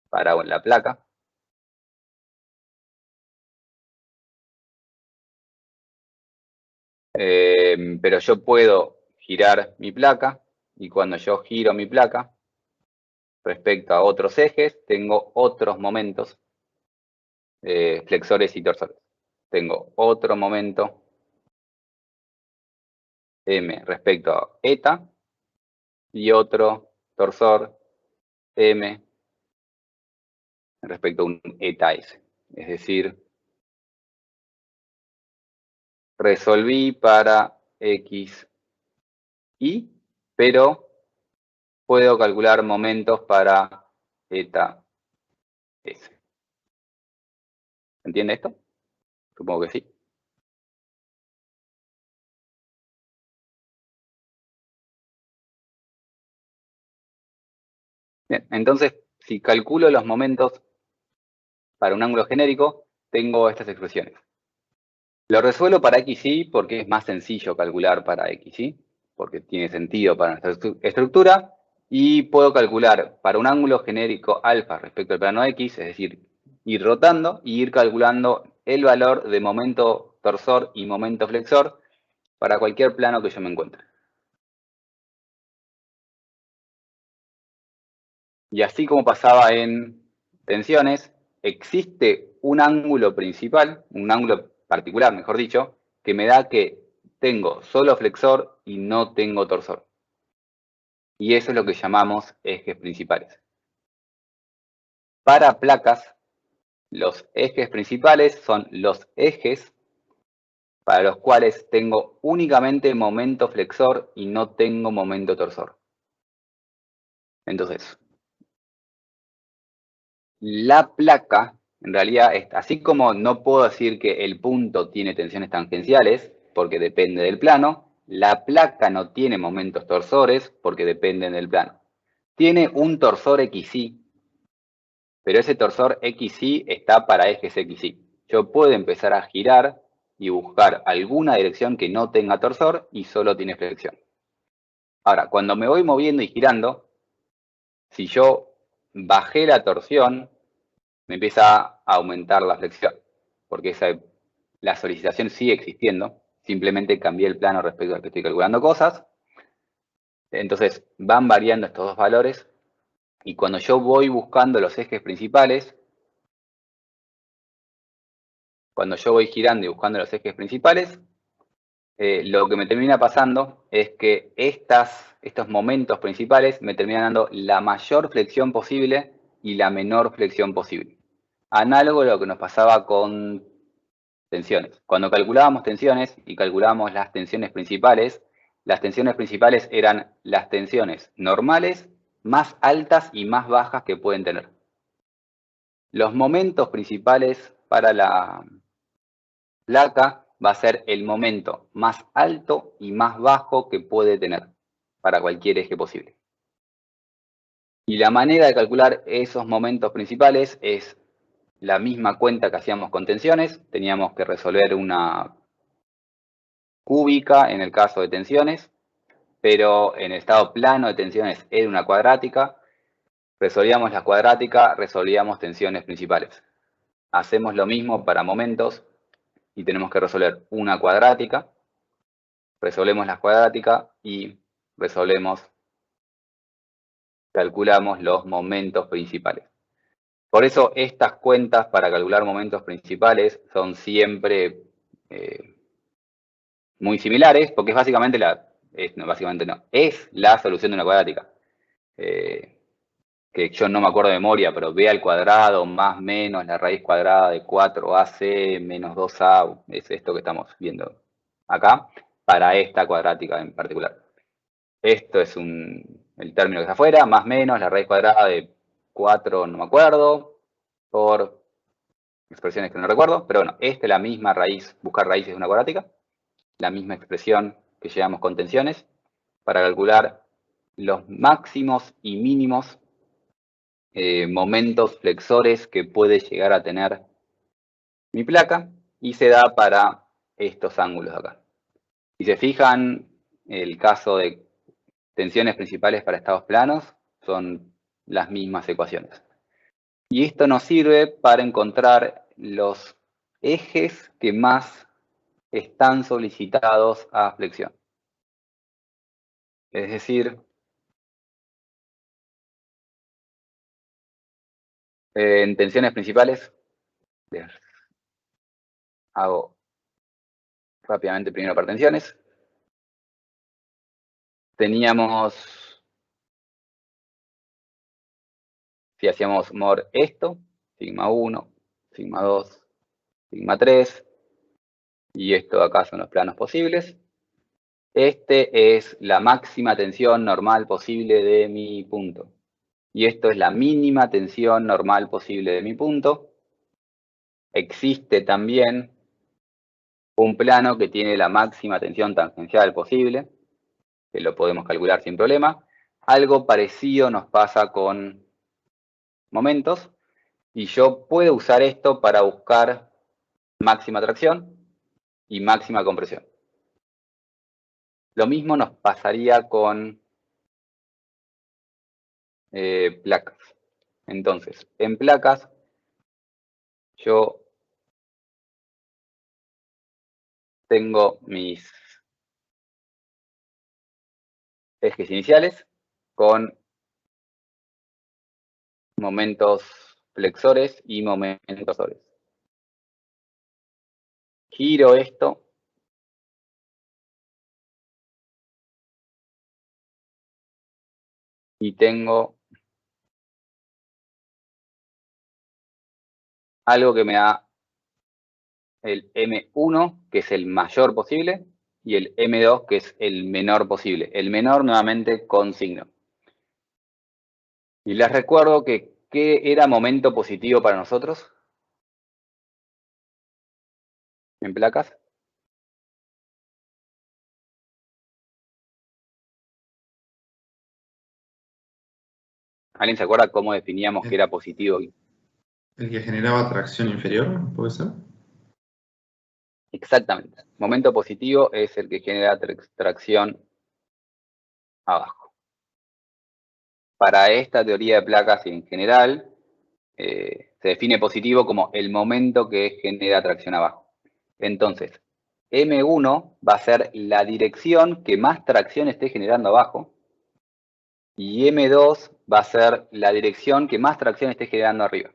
para la placa. Pero yo puedo girar mi placa y cuando yo giro mi placa respecto a otros ejes, tengo otros momentos, flexores y torsores. Tengo otro momento M respecto a eta y otro torsor M respecto a un eta S. Es decir, resolví para X, Y, pero puedo calcular momentos para eta S. ¿Entiende esto? Supongo que sí. Bien, entonces, si calculo los momentos para un ángulo genérico, tengo estas expresiones. Lo resuelvo para XY porque es más sencillo calcular para XY, porque tiene sentido para nuestra estructura, y puedo calcular para un ángulo genérico alfa respecto al plano X, es decir, ir rotando y ir calculando el valor de momento torsor y momento flexor para cualquier plano que yo me encuentre. Y así como pasaba en tensiones, existe un ángulo principal, un ángulo particular, mejor dicho, que me da que tengo solo flexor y no tengo torsor. Y eso es lo que llamamos ejes principales. Para placas, los ejes principales son los ejes para los cuales tengo únicamente momento flexor y no tengo momento torsor. Entonces, la placa, en realidad, así como no puedo decir que el punto tiene tensiones tangenciales, porque depende del plano, la placa no tiene momentos torsores, porque dependen del plano. Tiene un torsor XY, pero ese torsor XY está para ejes XY. Yo puedo empezar a girar y buscar alguna dirección que no tenga torsor y solo tiene flexión. Ahora, cuando me voy moviendo y girando, si yo bajé la torsión, me empieza a aumentar la flexión, porque la solicitación sigue existiendo, simplemente cambié el plano respecto al que estoy calculando cosas. Entonces van variando estos dos valores y cuando yo voy buscando los ejes principales, cuando yo voy girando y buscando los ejes principales, lo que me termina pasando es que estos momentos principales me terminan dando la mayor flexión posible y la menor flexión posible. Análogo a lo que nos pasaba con tensiones. Cuando calculábamos tensiones y calculábamos las tensiones principales eran las tensiones normales más altas y más bajas que pueden tener. Los momentos principales para la placa va a ser el momento más alto y más bajo que puede tener para cualquier eje posible. Y la manera de calcular esos momentos principales es la misma cuenta que hacíamos con tensiones. Teníamos que resolver una cúbica en el caso de tensiones, pero en el estado plano de tensiones era una cuadrática. Resolvíamos la cuadrática, resolvíamos tensiones principales. Hacemos lo mismo para momentos y tenemos que resolver una cuadrática. Resolvemos la cuadrática y calculamos los momentos principales. Por eso estas cuentas para calcular momentos principales son siempre muy similares, porque es básicamente es la solución de una cuadrática. Que yo no me acuerdo de memoria, pero b al cuadrado más menos la raíz cuadrada de 4ac menos 2a, es esto que estamos viendo acá, para esta cuadrática en particular. Esto es el término que está afuera, más menos la raíz cuadrada de 4, no me acuerdo, por expresiones que no recuerdo, pero bueno, esta es la misma raíz, buscar raíces de una cuadrática, la misma expresión que llevamos con tensiones, para calcular los máximos y mínimos momentos flexores que puede llegar a tener mi placa, y se da para estos ángulos de acá. Si se fijan, el caso de tensiones principales para estados planos son las mismas ecuaciones. Y esto nos sirve para encontrar los ejes que más están solicitados a flexión. Es decir, en tensiones principales, hago rápidamente primero para tensiones. Teníamos, si hacíamos MOR esto, sigma 1, sigma 2, sigma 3, y esto acá son los planos posibles. Este es la máxima tensión normal posible de mi punto. Y esto es la mínima tensión normal posible de mi punto. Existe también un plano que tiene la máxima tensión tangencial posible, que lo podemos calcular sin problema. Algo parecido nos pasa con momentos, y yo puedo usar esto para buscar máxima tracción y máxima compresión. Lo mismo nos pasaría con placas. Entonces, en placas, yo tengo mis ejes iniciales con momentos flexores y momentos torsores. Giro esto y tengo algo que me da el M1, que es el mayor posible, y el M2, que es el menor posible. El menor nuevamente con signo. Y les recuerdo que ¿qué era momento positivo para nosotros en placas? ¿Alguien se acuerda cómo definíamos que era positivo? ¿El que generaba tracción inferior, puede ser? Exactamente. Momento positivo es el que genera tracción abajo. Para esta teoría de placas en general, se define positivo como el momento que genera tracción abajo. Entonces, M1 va a ser la dirección que más tracción esté generando abajo, y M2 va a ser la dirección que más tracción esté generando arriba.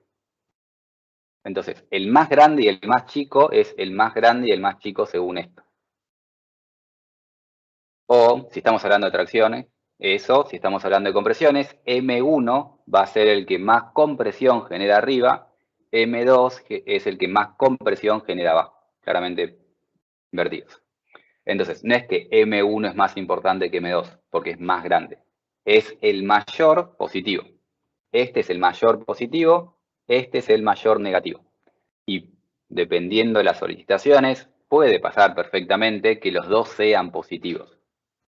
Entonces, el más grande y el más chico es el más grande y el más chico según esto. O, si estamos hablando de tracciones, eso, si estamos hablando de compresiones, M1 va a ser el que más compresión genera arriba, M2 es el que más compresión genera abajo, claramente invertidos. Entonces, no es que M1 es más importante que M2, porque es más grande. Es el mayor positivo. Este es el mayor positivo, este es el mayor negativo. Y dependiendo de las solicitaciones, puede pasar perfectamente que los dos sean positivos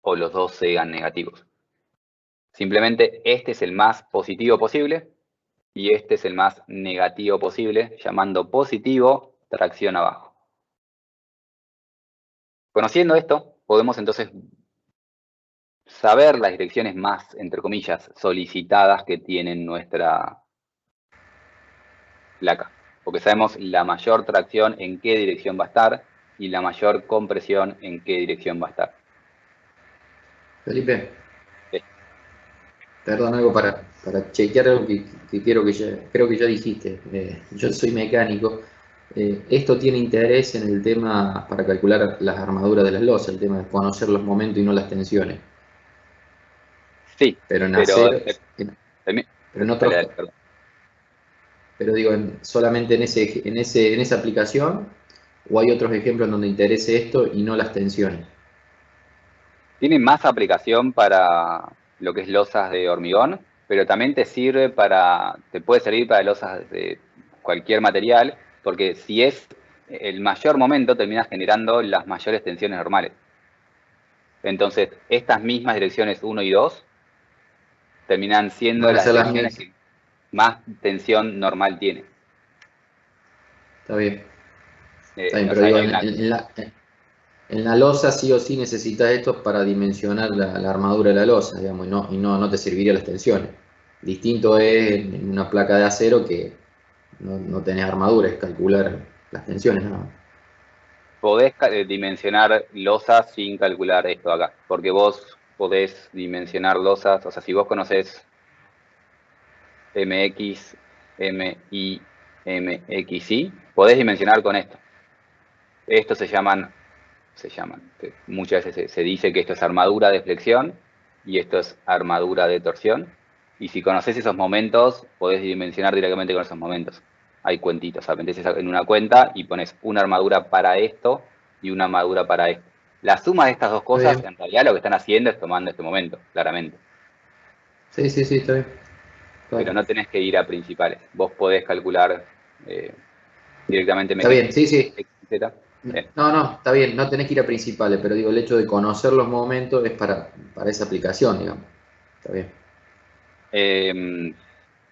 o los dos sean negativos. Simplemente este es el más positivo posible y este es el más negativo posible, llamando positivo tracción abajo. Conociendo esto, podemos entonces saber las direcciones más, entre comillas, solicitadas que tiene nuestra placa. Porque sabemos la mayor tracción en qué dirección va a estar y la mayor compresión en qué dirección va a estar. Felipe, Sí. perdón, algo para chequear algo que creo que ya dijiste. Yo soy mecánico. Esto tiene interés en el tema para calcular las armaduras de las losas, el tema de conocer los momentos y no las tensiones. Sí, Pero en pero acero, pero en otros, dale, perdón. pero digo, solamente en esa aplicación, o hay otros ejemplos en donde interese esto y no las tensiones. Tiene más aplicación para lo que es losas de hormigón, pero también te puede servir para losas de cualquier material, porque si es el mayor momento, terminas generando las mayores tensiones normales. Entonces, estas mismas direcciones 1 y 2 terminan siendo Van a las ser las direcciones mismas. que más tensión normal tienen. Está bien, O pero sea, digo, hay una En la losa sí o sí necesitas esto para dimensionar la armadura de la losa, digamos, no te serviría las tensiones. Distinto es en una placa de acero que no tenés armadura, es calcular las tensiones nada más. Podés dimensionar losas sin calcular esto acá, porque vos podés dimensionar losas, o sea, si vos conocés MX, MI, MXI, podés dimensionar con esto. Estos se llaman, muchas veces se dice que esto es armadura de flexión y esto es armadura de torsión. Y si conoces esos momentos, podés dimensionar directamente con esos momentos. Hay cuentitos, o sea, metés en una cuenta y pones una armadura para esto y una armadura para esto. La suma de estas dos ¿Está cosas, bien? en realidad lo que están haciendo es tomando este momento, claramente. Sí, sí, sí, está bien. Pero Claro. no tenés que ir a principales. Vos podés calcular directamente Está bien, sí, sí. X, Z. Bien. No, está bien, no tenés que ir a principales, pero digo, el hecho de conocer los momentos es para esa aplicación, digamos. Está bien.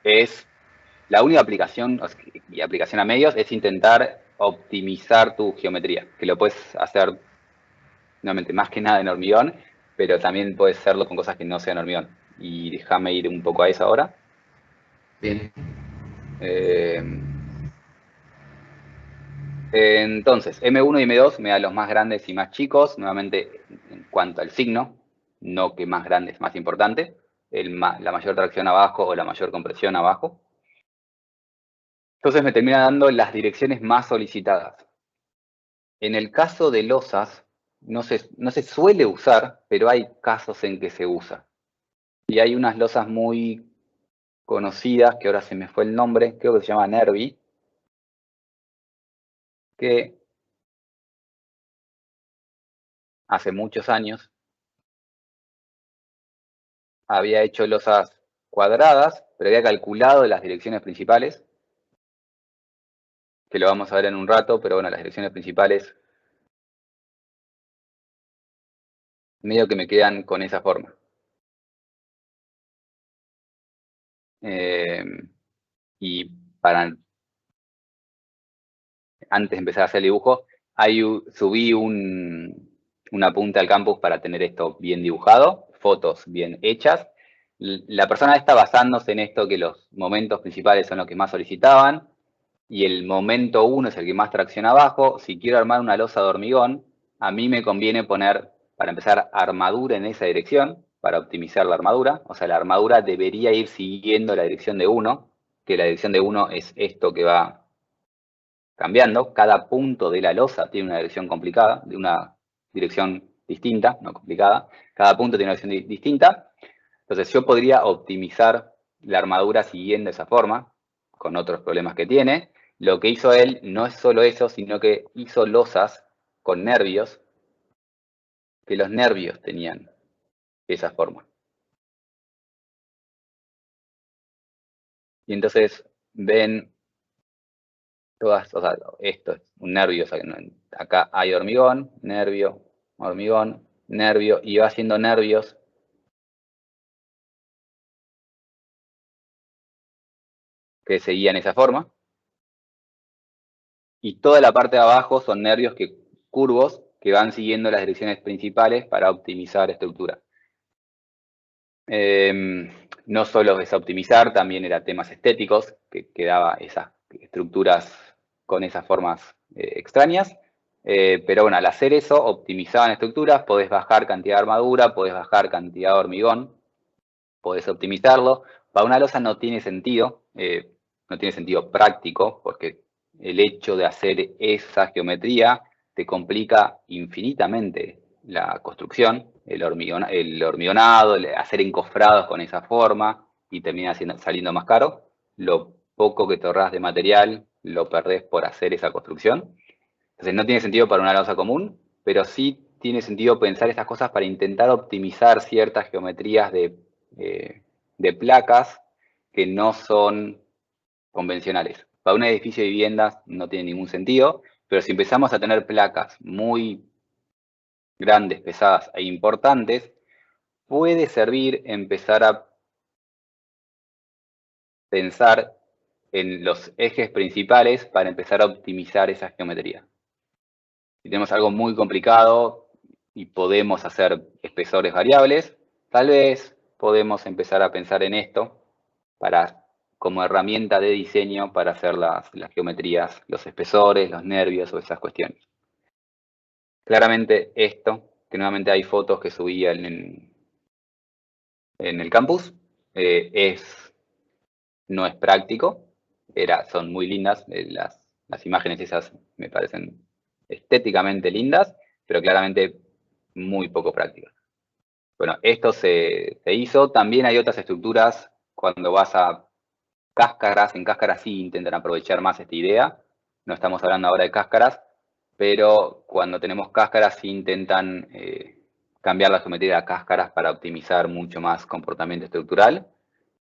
Es la única aplicación y aplicación a medios es intentar optimizar tu geometría, que lo puedes hacer nuevamente más que nada en hormigón, pero también puedes hacerlo con cosas que no sean hormigón. Y déjame ir un poco a eso ahora. Bien. Eh, entonces, M1 y M2 me dan los más grandes y más chicos, nuevamente en cuanto al signo, no que más grande es más importante, la mayor tracción abajo o la mayor compresión abajo. Entonces me termina dando las direcciones más solicitadas. En el caso de losas, no se suele usar, pero hay casos en que se usa. Y hay unas losas muy conocidas, que ahora se me fue el nombre, creo que se llama Nervi, que hace muchos años había hecho losas cuadradas, pero había calculado las direcciones principales, que lo vamos a ver en un rato, pero bueno, las direcciones principales medio que me quedan con esa forma. Y para antes de empezar a hacer el dibujo, subí un apunte al campus para tener esto bien dibujado, fotos bien hechas. La persona está basándose en esto, que los momentos principales son los que más solicitaban, y el momento 1 es el que más tracciona abajo. Si quiero armar una losa de hormigón, a mí me conviene poner, para empezar, armadura en esa dirección, para optimizar la armadura. O sea, la armadura debería ir siguiendo la dirección de 1, que la dirección de 1 es esto que va cambiando. Cada punto de la losa tiene una dirección complicada, de una dirección distinta, no complicada. Cada punto tiene una dirección distinta. Entonces yo podría optimizar la armadura siguiendo esa forma, con otros problemas que tiene. Lo que hizo él no es solo eso, sino que hizo losas con nervios, que los nervios tenían esa forma. Y entonces ven todas, o sea, esto es un nervio, o sea, acá hay hormigón, nervio, hormigón, nervio, y va haciendo nervios que seguían esa forma. Y toda la parte de abajo son nervios curvos que van siguiendo las direcciones principales para optimizar estructura. No solo es optimizar, también era temas estéticos, que daba esas estructuras con esas formas extrañas. Pero bueno, al hacer eso, optimizaban estructuras, podés bajar cantidad de armadura, podés bajar cantidad de hormigón, podés optimizarlo. Para una losa no tiene sentido práctico, porque el hecho de hacer esa geometría te complica infinitamente la construcción, el hormigonado, hacer encofrados con esa forma y termina saliendo más caro. Lo poco que te ahorras de material lo perdés por hacer esa construcción. Entonces no tiene sentido para una losa común, pero sí tiene sentido pensar estas cosas para intentar optimizar ciertas geometrías de placas que no son convencionales. Para un edificio de viviendas no tiene ningún sentido, pero si empezamos a tener placas muy grandes, pesadas e importantes, puede servir empezar a pensar en los ejes principales para empezar a optimizar esa geometría. Si tenemos algo muy complicado y podemos hacer espesores variables, tal vez podemos empezar a pensar en esto como herramienta de diseño para hacer las geometrías, los espesores, los nervios o esas cuestiones. Claramente esto, que nuevamente hay fotos que subí en el campus, no es práctico, son muy lindas, las imágenes esas me parecen estéticamente lindas, pero claramente muy poco prácticas. Bueno, esto se hizo. También hay otras estructuras cuando vas a cáscaras. En cáscaras sí intentan aprovechar más esta idea. No estamos hablando ahora de cáscaras, pero cuando tenemos cáscaras sí intentan cambiar la geometría de las cáscaras para optimizar mucho más comportamiento estructural.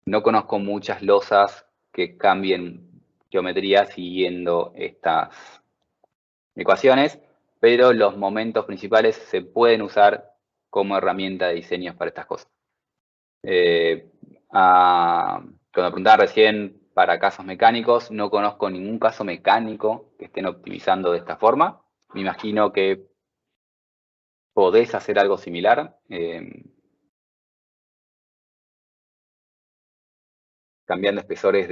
No conozco muchas losas que cambien geometría siguiendo estas ecuaciones, pero los momentos principales se pueden usar como herramienta de diseño para estas cosas. Cuando preguntaba recién para casos mecánicos, no conozco ningún caso mecánico que estén optimizando de esta forma. Me imagino que podés hacer algo similar. Cambiando espesores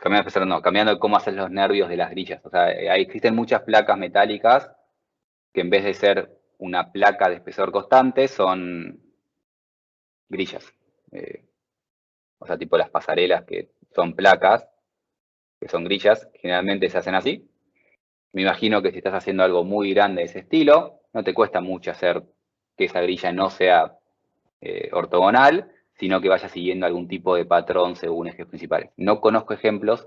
cambiando cómo hacer los nervios de las grillas. O sea, ahí existen muchas placas metálicas que en vez de ser una placa de espesor constante son grillas. O sea, tipo las pasarelas que son placas, que son grillas, generalmente se hacen así. Me imagino que si estás haciendo algo muy grande de ese estilo, no te cuesta mucho hacer que esa grilla no sea ortogonal, sino que vaya siguiendo algún tipo de patrón según ejes principales. No conozco ejemplos,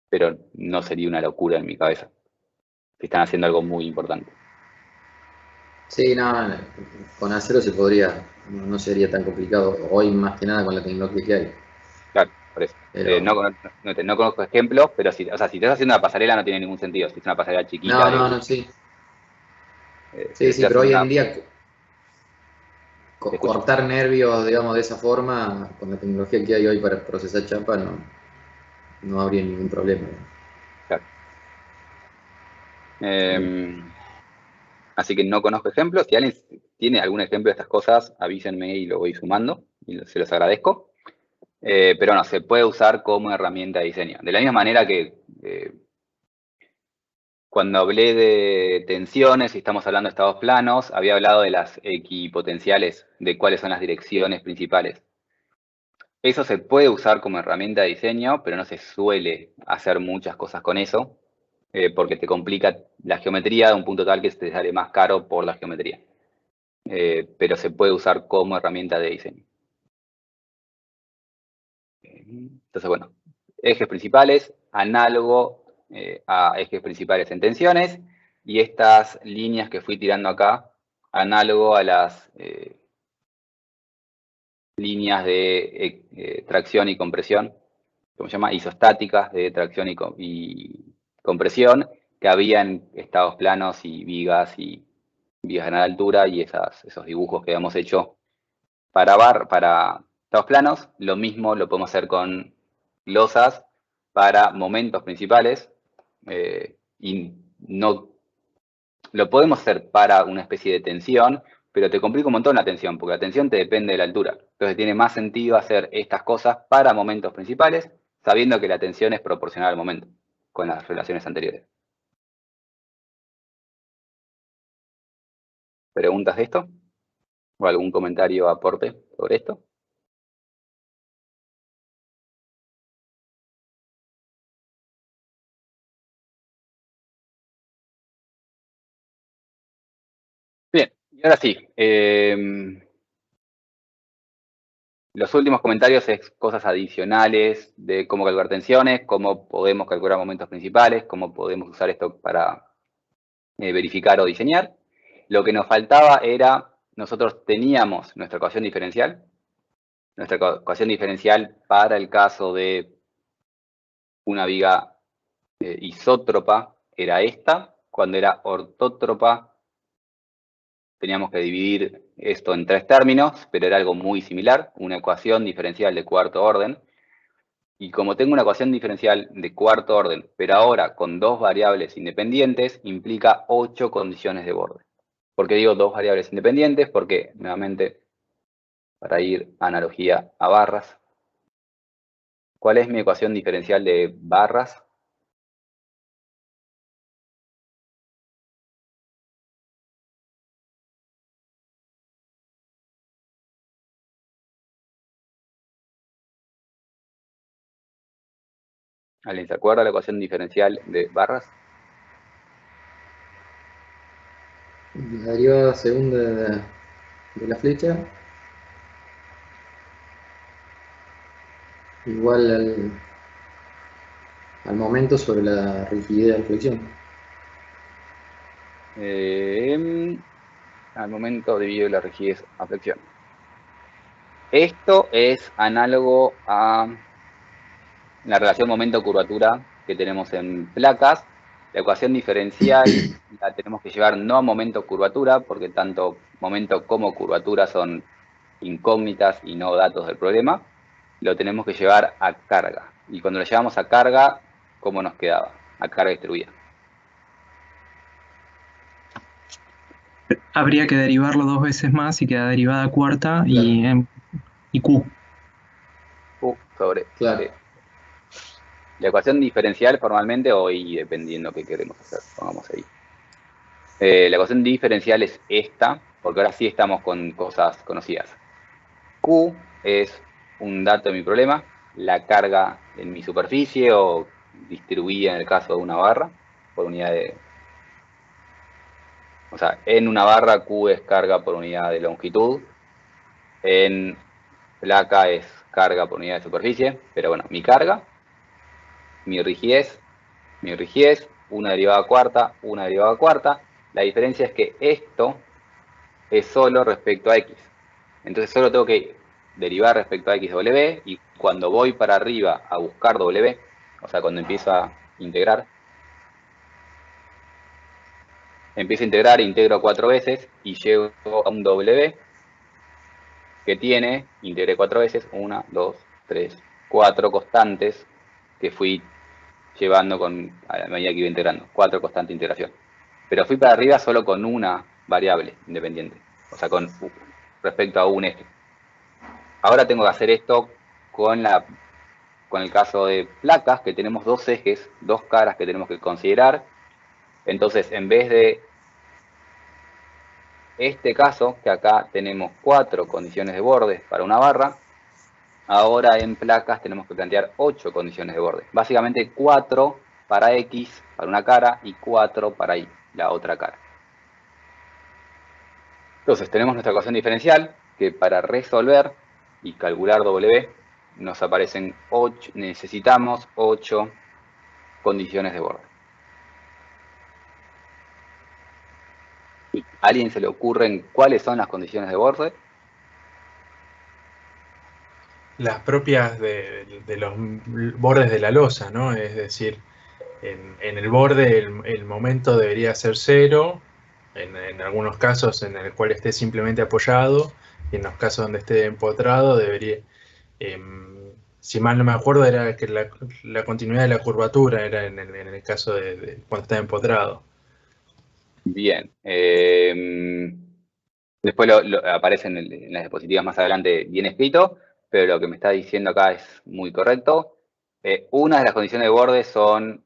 pero no sería una locura en mi cabeza si están haciendo algo muy importante. Sí, no, con acero se podría, no sería tan complicado hoy más que nada con la tecnología que hay. Claro, por eso. Pero, No conozco ejemplos, pero si estás haciendo una pasarela no tiene ningún sentido. Si es una pasarela chiquita sí. si Sí, estás pero haciendo hoy en día te escucho. cortar nervios, digamos, de esa forma, con la tecnología que hay hoy para procesar chapa, no habría ningún problema. Claro. Así que no conozco ejemplos. Si alguien tiene algún ejemplo de estas cosas, avísenme y lo voy sumando y se los agradezco. Pero no, se puede usar como herramienta de diseño. De la misma manera que cuando hablé de tensiones y estamos hablando de estados planos, había hablado de las equipotenciales, de cuáles son las direcciones principales. Eso se puede usar como herramienta de diseño, pero no se suele hacer muchas cosas con eso, porque te complica la geometría de un punto tal que te sale más caro por la geometría. Pero se puede usar como herramienta de diseño. Entonces, bueno, ejes principales, análogo a ejes principales en tensiones, y estas líneas que fui tirando acá, análogo a las líneas de tracción y compresión, como se llama, isostáticas de tracción y compresión, que había en estados planos y vigas en altura, y esos dibujos que habíamos hecho para estados planos. Lo mismo lo podemos hacer con losas para momentos principales, y no lo podemos hacer para una especie de tensión, pero te complica un montón la tensión, porque la tensión te depende de la altura. Entonces tiene más sentido hacer estas cosas para momentos principales, sabiendo que la tensión es proporcional al momento, con las relaciones anteriores. ¿Preguntas de esto? ¿O algún comentario o aporte sobre esto? Bien, y ahora sí. Los últimos comentarios es cosas adicionales de cómo calcular tensiones, cómo podemos calcular momentos principales, cómo podemos usar esto para verificar o diseñar. Lo que nos faltaba era, nosotros teníamos nuestra ecuación diferencial. Nuestra ecuación diferencial para el caso de una viga isótropa era esta. Cuando era ortótropa teníamos que dividir esto en 3 términos, pero era algo muy similar, una ecuación diferencial de cuarto orden. Y como tengo una ecuación diferencial de cuarto orden, pero ahora con dos variables independientes, implica 8 condiciones de borde. ¿Por qué digo dos variables independientes? Porque, nuevamente, para ir a analogía a barras, ¿cuál es mi ecuación diferencial de barras? ¿Alguien se acuerda la ecuación diferencial de barras? La derivada segunda de la flecha igual al momento sobre la rigidez de la flexión. Al momento divido la rigidez a flexión. Esto es análogo a la relación momento-curvatura que tenemos en placas. La ecuación diferencial la tenemos que llevar no a momento-curvatura, porque tanto momento como curvatura son incógnitas y no datos del problema. Lo tenemos que llevar a carga. Y cuando lo llevamos a carga, ¿cómo nos quedaba? A carga distribuida. Habría que derivarlo 2 veces más y queda derivada cuarta y Q. Q sobre Claro. T. La ecuación diferencial formalmente o Y, dependiendo qué queremos hacer. Pongamos ahí. La ecuación diferencial es esta, porque ahora sí estamos con cosas conocidas. Q es un dato de mi problema, la carga en mi superficie o distribuida en el caso de una barra por unidad de... O sea, en una barra Q es carga por unidad de longitud, en placa es carga por unidad de superficie, pero bueno, mi carga, mi rigidez, una derivada cuarta, una derivada cuarta. La diferencia es que esto es solo respecto a X. Entonces solo tengo que derivar respecto a XW y cuando voy para arriba a buscar W, o sea, cuando empiezo a integrar, integro 4 veces y llego a un W que tiene, integré 4 veces, 1, 2, 3, 4 constantes que fui llevando a la medida que iba integrando, 4 constantes de integración. Pero fui para arriba solo con una variable independiente, o sea, respecto a un eje. Ahora tengo que hacer esto con el caso de placas, que tenemos dos ejes, dos caras que tenemos que considerar. Entonces, en vez de este caso, que acá tenemos 4 condiciones de borde para una barra, ahora en placas tenemos que plantear 8 condiciones de borde. Básicamente 4 para X, para una cara, y 4 para Y, la otra cara. Entonces, tenemos nuestra ecuación diferencial, que para resolver y calcular W, nos aparecen 8, necesitamos 8 condiciones de borde. ¿A alguien se le ocurren cuáles son las condiciones de borde? Las propias de los bordes de la losa, ¿no? Es decir, en el borde el momento debería ser 0, en algunos casos en el cual esté simplemente apoyado, y en los casos donde esté empotrado debería, si mal no me acuerdo, era que la continuidad de la curvatura era en el caso de cuando está empotrado. Bien. Después aparece en las diapositivas más adelante bien escrito, pero lo que me está diciendo acá es muy correcto. Una de las condiciones de borde son,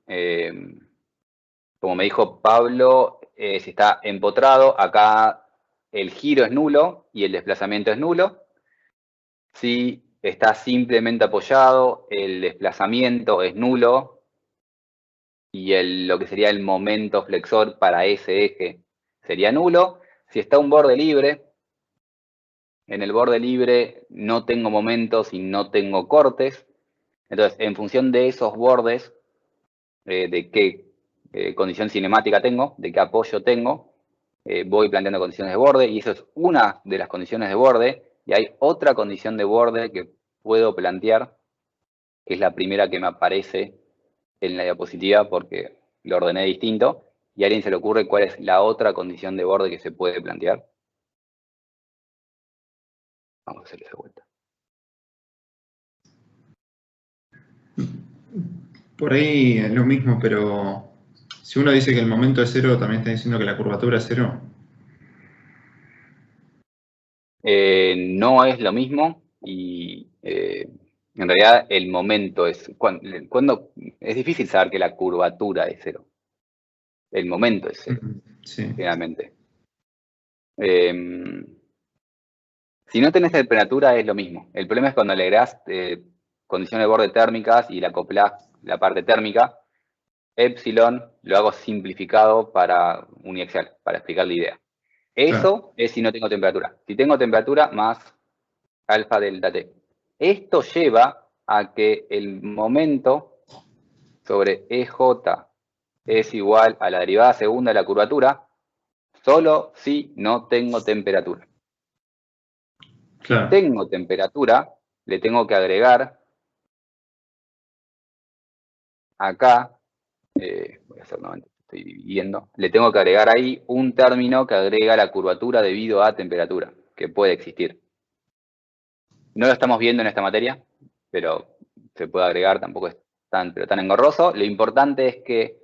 como me dijo Pablo, si está empotrado, acá el giro es nulo y el desplazamiento es nulo. Si está simplemente apoyado, el desplazamiento es nulo y lo que sería el momento flexor para ese eje sería nulo. Si está un borde libre, en el borde libre no tengo momentos y no tengo cortes. Entonces, en función de esos bordes, de qué condición cinemática tengo, de qué apoyo tengo, voy planteando condiciones de borde, y eso es una de las condiciones de borde, y hay otra condición de borde que puedo plantear, que es la primera que me aparece en la diapositiva porque lo ordené distinto, y a alguien se le ocurre cuál es la otra condición de borde que se puede plantear. Vamos a hacerlo de vuelta. Por ahí es lo mismo, pero si uno dice que el momento es cero, también está diciendo que la curvatura es cero. No es lo mismo y en realidad el momento es cuando es difícil saber que la curvatura es cero. El momento es cero, Sí. generalmente. Si no tenés temperatura es lo mismo. El problema es cuando le agregás condiciones de borde térmicas y le acoplás la parte térmica. Epsilon lo hago simplificado para uniaxial, para explicar la idea. Eso es si no tengo temperatura. Si tengo temperatura, más alfa delta T. Esto lleva a que el momento sobre EJ es igual a la derivada segunda de la curvatura, solo si no tengo temperatura. Claro. Si tengo temperatura, le tengo que agregar acá, voy a hacer nuevamente, estoy dividiendo, le tengo que agregar ahí un término que agrega la curvatura debido a temperatura, que puede existir. No lo estamos viendo en esta materia, pero se puede agregar, tampoco es tan engorroso. Lo importante es que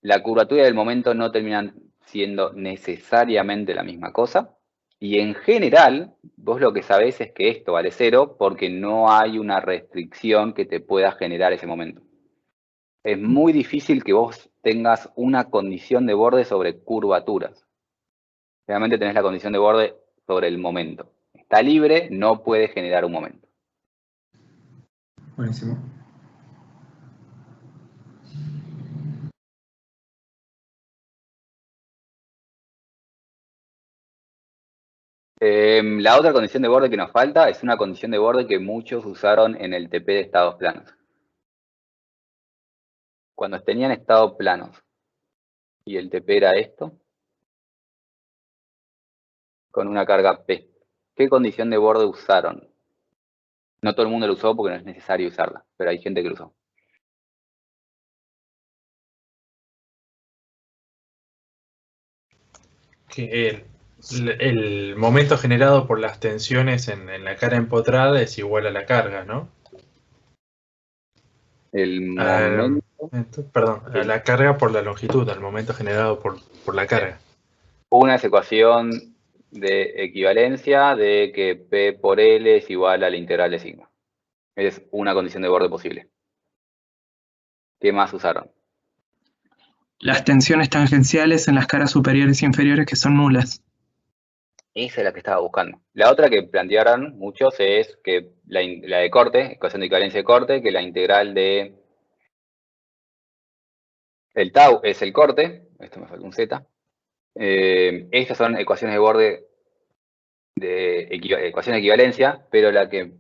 la curvatura y el momento no terminan siendo necesariamente la misma cosa. Y en general, vos lo que sabés es que esto vale cero porque no hay una restricción que te pueda generar ese momento. Es muy difícil que vos tengas una condición de borde sobre curvaturas. Realmente tenés la condición de borde sobre el momento. Está libre, no puede generar un momento. Buenísimo. La otra condición de borde que nos falta es una condición de borde que muchos usaron en el TP de estados planos. Cuando tenían estados planos y el TP era esto, con una carga P, ¿qué condición de borde usaron? No todo el mundo lo usó porque no es necesario usarla, pero hay gente que lo usó. Que el momento generado por las tensiones en la cara empotrada es igual a la carga, ¿no? El momento... Perdón, a la carga por la longitud, al momento generado por la carga. Una es ecuación de equivalencia de que P por L es igual a la integral de sigma. Es una condición de borde posible. ¿Qué más usaron? Las tensiones tangenciales en las caras superiores e inferiores que son nulas. Esa es la que estaba buscando. La otra que plantearon muchos es que la de corte, ecuación de equivalencia de corte, que la integral de el tau es el corte, esto me falta un z. Estas son ecuaciones de borde de ecuación de equivalencia, pero la que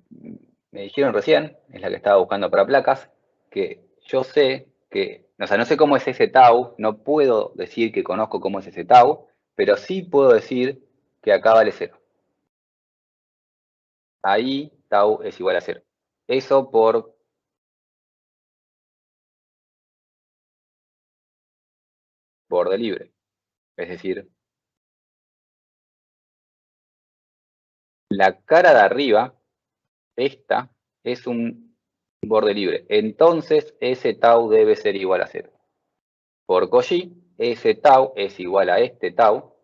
me dijeron recién es la que estaba buscando para placas, que yo sé que, o sea, no sé cómo es ese tau, no puedo decir que conozco cómo es ese tau, pero sí puedo decir que acá vale 0. Ahí tau es igual a 0. Eso por borde libre. Es decir, la cara de arriba, esta, es un borde libre. Entonces, ese tau debe ser igual a 0. Por Cauchy, ese tau es igual a este tau,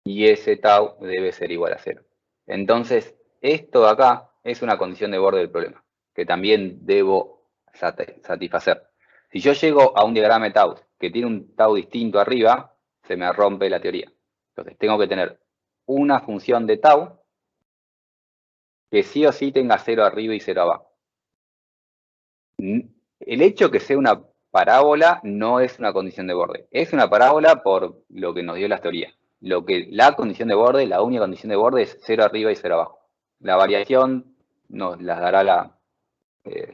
y ese tau debe ser igual a 0. Entonces, esto de acá es una condición de borde del problema, que también debo satisfacer. Si yo llego a un diagrama de tau que tiene un tau distinto arriba, se me rompe la teoría. Entonces, tengo que tener una función de tau que sí o sí tenga 0 arriba y 0 abajo. El hecho que sea una parábola no es una condición de borde. Es una parábola por lo que nos dio la teoría. La condición de borde, la única condición de borde es 0 arriba y 0 abajo. La variación nos las dará la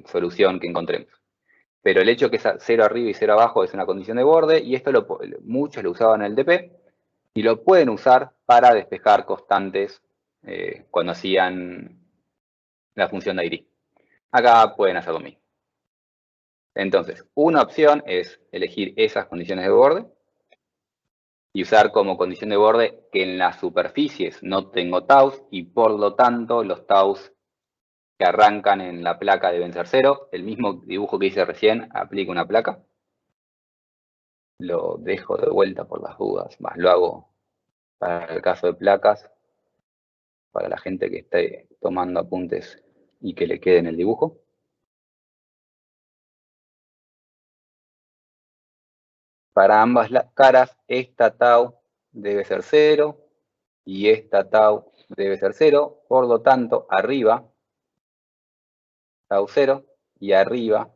solución que encontremos. Pero el hecho que es 0 arriba y 0 abajo es una condición de borde, y esto muchos lo usaban en el TP, y lo pueden usar para despejar constantes cuando hacían la función de Airy. Acá pueden hacer lo mismo. Entonces, una opción es elegir esas condiciones de borde y usar como condición de borde que en las superficies no tengo taus y por lo tanto los taus que arrancan en la placa deben ser 0. El mismo dibujo que hice recién aplica una placa. Lo dejo de vuelta por las dudas, más lo hago para el caso de placas, para la gente que esté tomando apuntes y que le quede en el dibujo. Para ambas las caras, esta tau debe ser 0 y esta tau debe ser 0. Por lo tanto, arriba, tau 0 y arriba,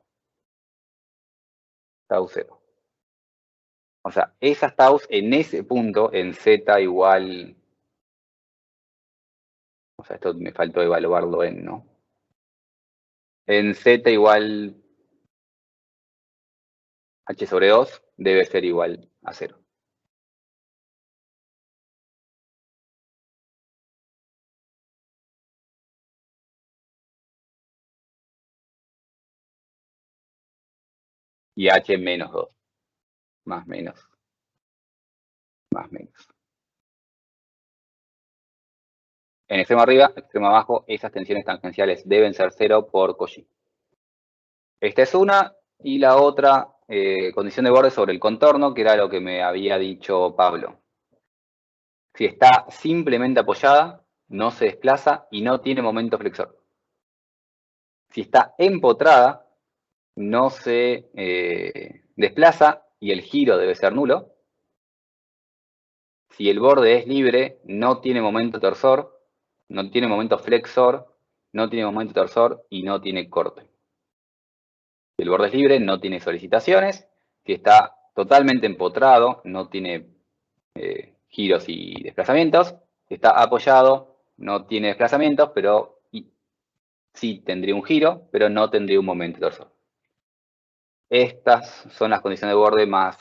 tau 0. O sea, esas taus en ese punto, en z igual... O sea, esto me faltó evaluarlo en, ¿no? En z igual h sobre 2 debe ser igual a 0. Y h menos 2. Más menos. Más menos. En extremo arriba, extremo abajo, esas tensiones tangenciales deben ser 0 por Cauchy. Esta es una, y la otra, condición de borde sobre el contorno, que era lo que me había dicho Pablo. Si está simplemente apoyada, no se desplaza y no tiene momento flexor. Si está empotrada, no se desplaza y el giro debe ser nulo. Si el borde es libre, no tiene momento torsor, no tiene momento flexor, no tiene momento torsor y no tiene corte. Si el borde es libre, no tiene solicitaciones. Si está totalmente empotrado, no tiene giros y desplazamientos. Si está apoyado, no tiene desplazamientos, pero sí tendría un giro, pero no tendría un momento torsor. Estas son las condiciones de borde más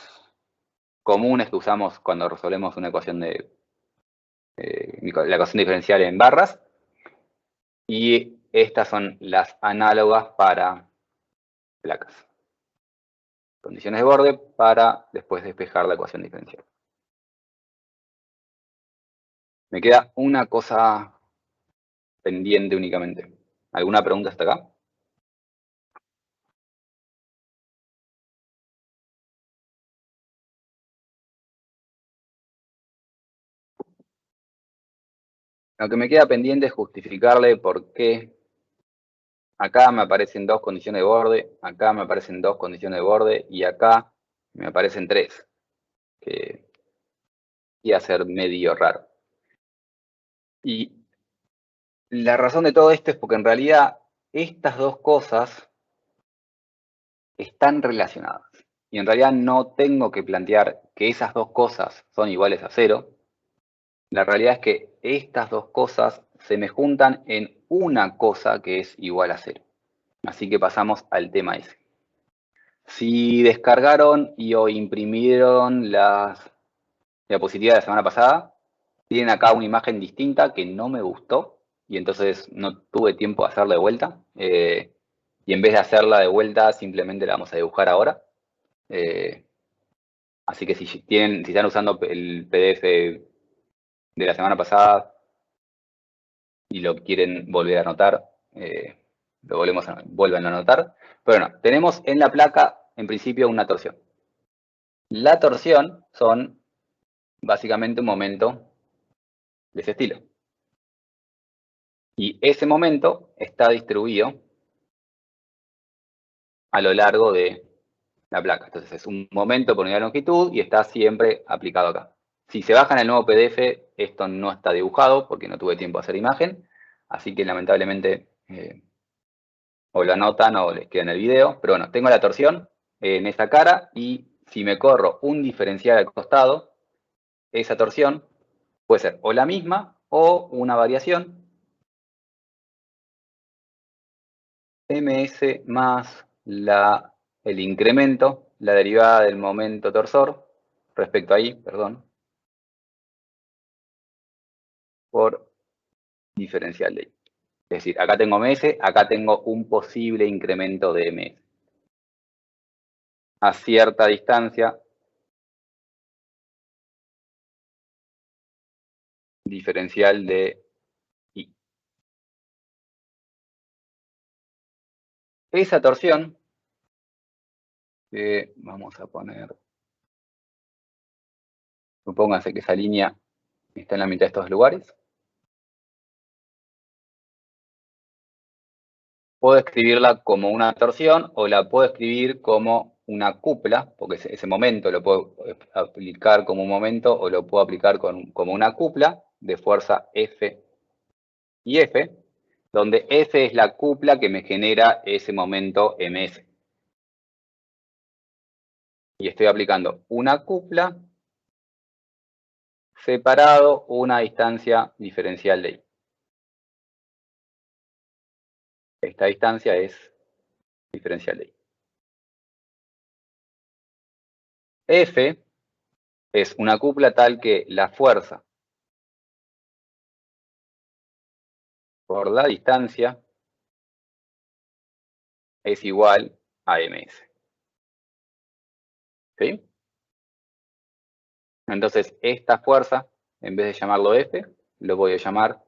comunes que usamos cuando resolvemos una ecuación de la ecuación diferencial en barras. Y estas son las análogas para placas. Condiciones de borde para después despejar la ecuación diferencial. Me queda una cosa pendiente únicamente. ¿Alguna pregunta hasta acá? Lo que me queda pendiente es justificarle por qué acá me aparecen 2 condiciones de borde, acá me aparecen 2 condiciones de borde y acá me aparecen 3. Que iba a ser medio raro. Y la razón de todo esto es porque en realidad estas dos cosas están relacionadas. Y en realidad no tengo que plantear que esas dos cosas son iguales a 0. La realidad es que estas dos cosas se me juntan en una cosa que es igual a 0. Así que pasamos al tema ese. Si descargaron o imprimieron las diapositivas de la semana pasada, tienen acá una imagen distinta que no me gustó y entonces no tuve tiempo de hacerla de vuelta. Y en vez de hacerla de vuelta, simplemente la vamos a dibujar ahora. Así que si están usando el PDF de la semana pasada y lo quieren volver a anotar, vuelven a anotar. Pero bueno, tenemos en la placa, en principio, una torsión. La torsión son básicamente un momento de ese estilo. Y ese momento está distribuido a lo largo de la placa. Entonces es un momento por unidad de longitud y está siempre aplicado acá. Si se bajan el nuevo PDF, esto no está dibujado porque no tuve tiempo de hacer imagen. Así que lamentablemente o lo anotan o les queda en el video. Pero bueno, tengo la torsión en esta cara y si me corro un diferencial al costado, esa torsión puede ser o la misma o una variación. ms más el incremento, la derivada del momento torsor, respecto a I, perdón, por diferencial de I. Es decir, acá tengo ms, acá tengo un posible incremento de ms. A cierta distancia, diferencial de I. esa torsión, que vamos a poner, supónganse que esa línea está en la mitad de estos lugares, puedo escribirla como una torsión o la puedo escribir como una cupla, porque ese momento lo puedo aplicar como un momento o lo puedo aplicar como una cupla de fuerza F y F, donde F es la cupla que me genera ese momento ms. Y estoy aplicando una cupla separado una distancia diferencial de I. Esta distancia es diferencial de I. F es una cupla tal que la fuerza por la distancia es igual a ms. ¿Sí? Entonces, esta fuerza, en vez de llamarlo F, lo voy a llamar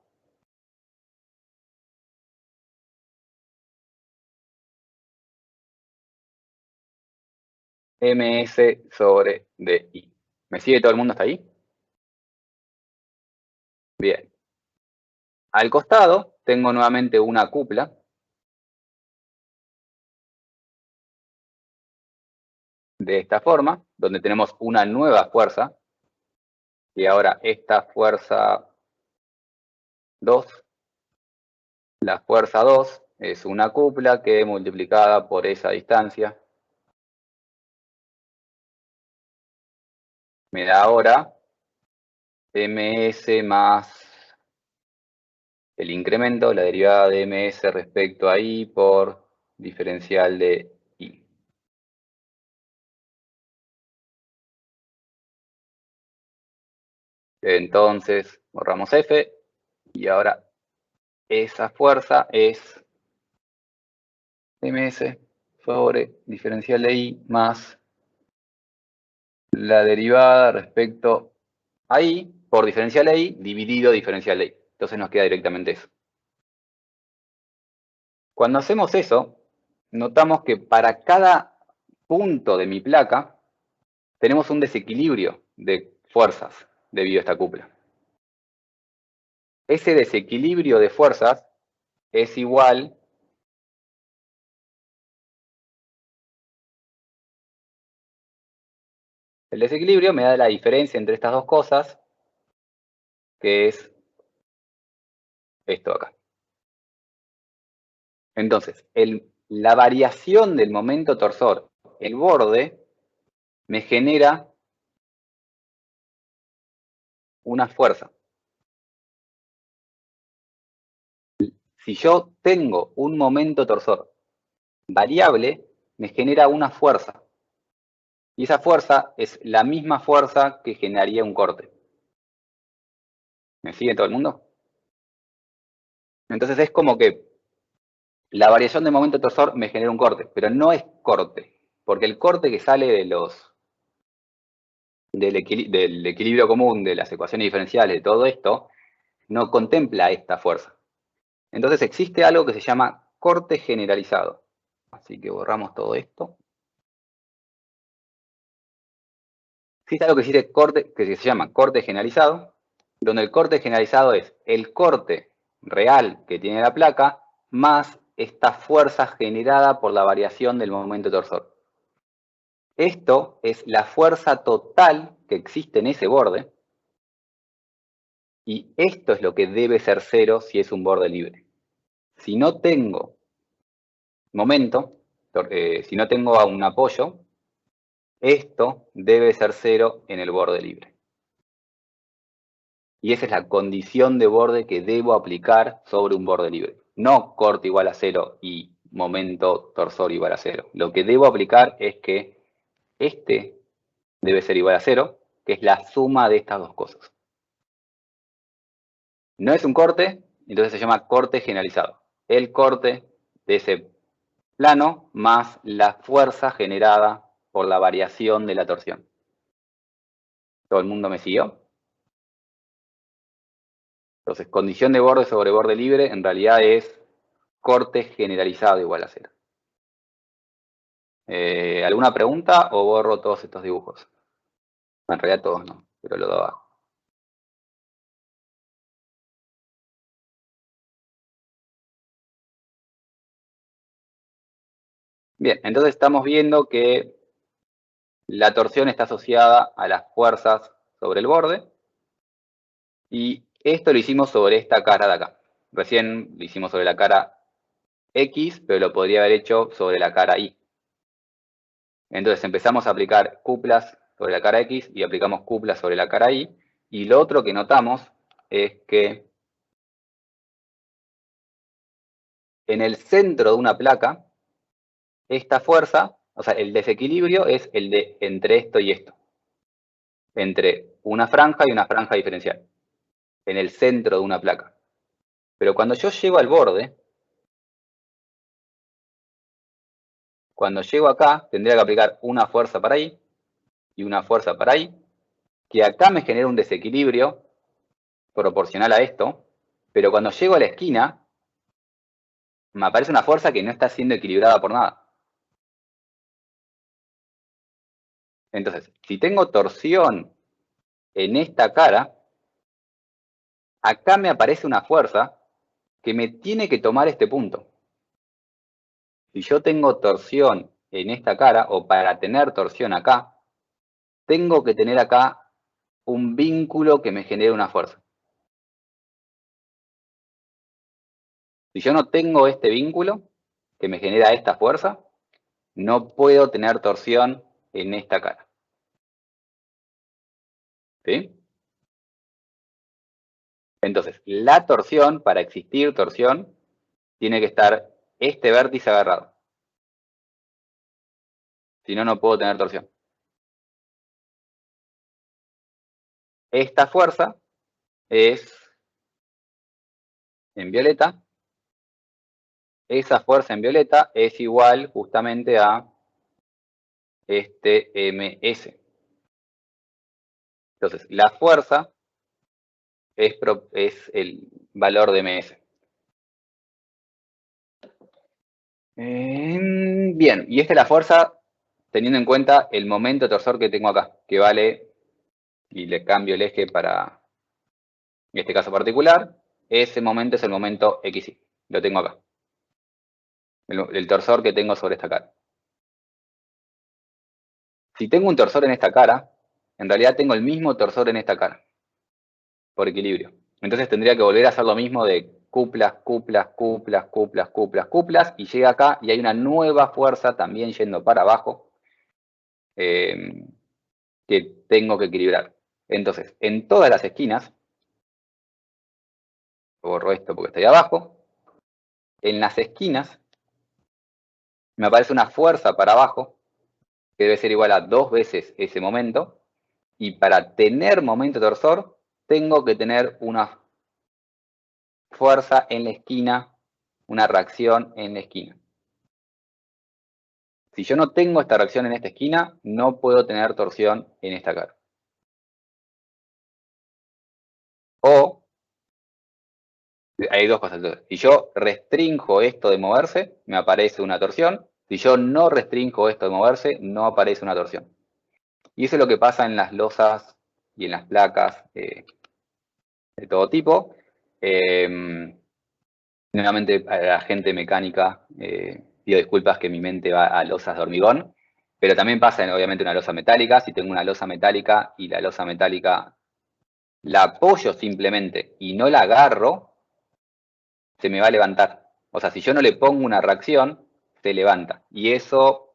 ms sobre di. ¿Me sigue todo el mundo hasta ahí? Bien. Al costado tengo nuevamente una cupla. De esta forma, donde tenemos una nueva fuerza. Y ahora esta fuerza 2, la fuerza 2 es una cupla que multiplicada por esa distancia me da ahora ms más el incremento, la derivada de ms respecto a I por diferencial de I. Entonces, borramos F y ahora esa fuerza es ms sobre diferencial de I más la derivada respecto a I por diferencial de I dividido diferencial de I. Entonces nos queda directamente eso. Cuando hacemos eso, notamos que para cada punto de mi placa tenemos un desequilibrio de fuerzas debido a esta cupla. Ese desequilibrio de fuerzas es igual el desequilibrio me da la diferencia entre estas dos cosas, que es esto acá. Entonces, la variación del momento torsor, el borde, me genera una fuerza. Si yo tengo un momento torsor variable, me genera una fuerza. Y esa fuerza es la misma fuerza que generaría un corte. ¿Me sigue todo el mundo? Entonces es como que la variación de momento torsor me genera un corte, pero no es corte, porque el corte que sale del equilibrio común, de las ecuaciones diferenciales, de todo esto, no contempla esta fuerza. Entonces existe algo que se llama corte generalizado. Así que borramos todo esto. Existe algo que se llama corte generalizado, donde el corte generalizado es el corte real que tiene la placa más esta fuerza generada por la variación del momento torsor. Esto es la fuerza total que existe en ese borde, y esto es lo que debe ser cero si es un borde libre. Si no tengo momento, si no tengo un apoyo, esto debe ser cero en el borde libre. Y esa es la condición de borde que debo aplicar sobre un borde libre. No corte igual a 0 y momento torsor igual a 0. Lo que debo aplicar es que este debe ser igual a 0, que es la suma de estas dos cosas. No es un corte, entonces se llama corte generalizado. El corte de ese plano más la fuerza generada por la variación de la torsión. ¿Todo el mundo me siguió? Entonces, condición de borde sobre borde libre en realidad es corte generalizado igual a 0. ¿Alguna pregunta o borro todos estos dibujos? En realidad todos no, pero lo de abajo. Bien, entonces estamos viendo que la torsión está asociada a las fuerzas sobre el borde. Y esto lo hicimos sobre esta cara de acá. Recién lo hicimos sobre la cara X, pero lo podría haber hecho sobre la cara Y. Entonces empezamos a aplicar cuplas sobre la cara X y aplicamos cuplas sobre la cara Y. Y lo otro que notamos es que en el centro de una placa, esta fuerza, o sea, el desequilibrio es el de entre esto y esto. Entre una franja y una franja diferencial. En el centro de una placa. Pero cuando yo llego al borde, cuando llego acá, tendría que aplicar una fuerza para ahí y una fuerza para ahí, que acá me genera un desequilibrio proporcional a esto, pero cuando llego a la esquina, me aparece una fuerza que no está siendo equilibrada por nada. Entonces, si tengo torsión en esta cara, acá me aparece una fuerza que me tiene que tomar este punto. Si yo tengo torsión en esta cara, o para tener torsión acá, tengo que tener acá un vínculo que me genere una fuerza. Si yo no tengo este vínculo que me genera esta fuerza, no puedo tener torsión en esta cara. ¿Sí? Entonces, la torsión, para existir torsión, tiene que estar este vértice agarrado. Si no, no puedo tener torsión. Esta fuerza es en violeta. Esa fuerza en violeta es igual justamente a este ms. Entonces, la fuerza es el valor de ms. Bien, y esta es la fuerza teniendo en cuenta el momento torsor que tengo acá, que vale, y le cambio el eje para este caso particular, ese momento es el momento XY, lo tengo acá. El torsor que tengo sobre esta cara. Si tengo un torsor en esta cara, en realidad tengo el mismo torsor en esta cara, por equilibrio. Entonces tendría que volver a hacer lo mismo de cuplas, cuplas, cuplas, cuplas, cuplas, cuplas, y llega acá y hay una nueva fuerza también yendo para abajo, que tengo que equilibrar. Entonces, en todas las esquinas, borro esto porque está ahí abajo, en las esquinas me aparece una fuerza para abajo, que debe ser igual a 2 veces ese momento, y para tener momento torsor, tengo que tener una fuerza en la esquina, una reacción en la esquina. Si yo no tengo esta reacción en esta esquina, no puedo tener torsión en esta cara. O, hay dos cosas. Si yo restrinjo esto de moverse, me aparece una torsión. Si yo no restrinjo esto de moverse, no aparece una torsión. Y eso es lo que pasa en las losas y en las placas de todo tipo. Nuevamente, a la gente mecánica, pido disculpas que mi mente va a losas de hormigón, pero también pasa en, obviamente, una losa metálica. Si tengo una losa metálica y la losa metálica la apoyo simplemente y no la agarro, se me va a levantar. O sea, si yo no le pongo una reacción, se levanta. Y eso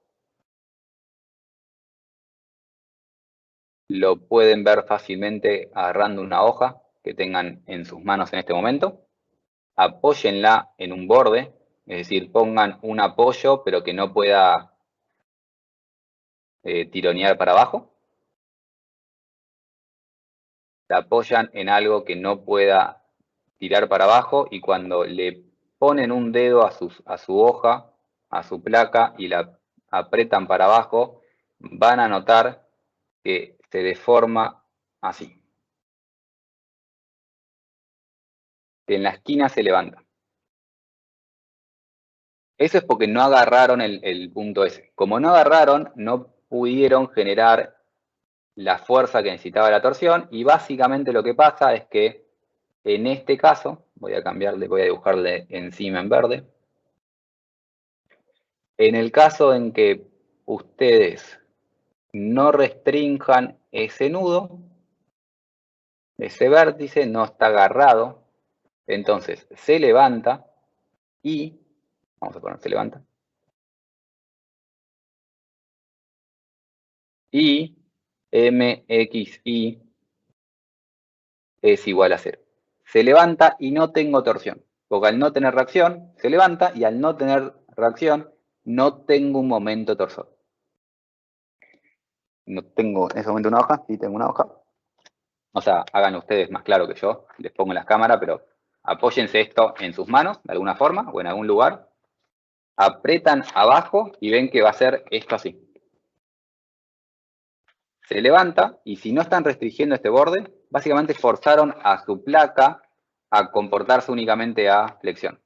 lo pueden ver fácilmente agarrando una hoja que tengan en sus manos en este momento. Apóyenla en un borde, es decir, pongan un apoyo pero que no pueda tironear para abajo. La apoyan en algo que no pueda tirar para abajo y cuando le ponen un dedo a su hoja, a su placa y la apretan para abajo, van a notar que se deforma así. En la esquina se levanta. Eso es porque no agarraron el punto S. Como no agarraron, no pudieron generar la fuerza que necesitaba la torsión, y básicamente lo que pasa es que en este caso, voy a dibujarle encima en verde. En el caso en que ustedes no restrinjan ese nudo, ese vértice no está agarrado, entonces se levanta y, vamos a poner se levanta, y MXI es igual a 0. Se levanta y no tengo torsión, porque al no tener reacción, se levanta, y al no tener reacción, no tengo un momento torsor. No tengo en ese momento una hoja, sí tengo una hoja. O sea, hagan ustedes más claro que yo, les pongo en las cámaras, pero apóyense esto en sus manos, de alguna forma, o en algún lugar. Apretan abajo y ven que va a ser esto así. Se levanta, y si no están restringiendo este borde, básicamente forzaron a su placa a comportarse únicamente a flexión.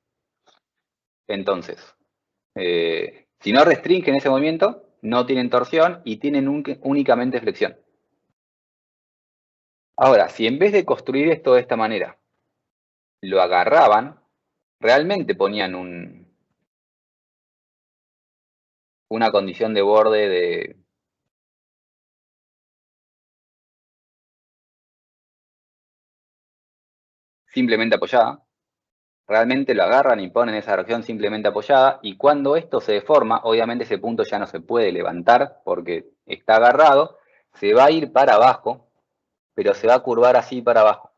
Entonces, si no restringen ese movimiento, no tienen torsión y tienen únicamente flexión. Ahora, si en vez de construir esto de esta manera, lo agarraban, realmente ponían una condición de borde de simplemente apoyada. Realmente lo agarran y ponen esa reacción simplemente apoyada, y cuando esto se deforma, obviamente ese punto ya no se puede levantar porque está agarrado, se va a ir para abajo, pero se va a curvar así para abajo.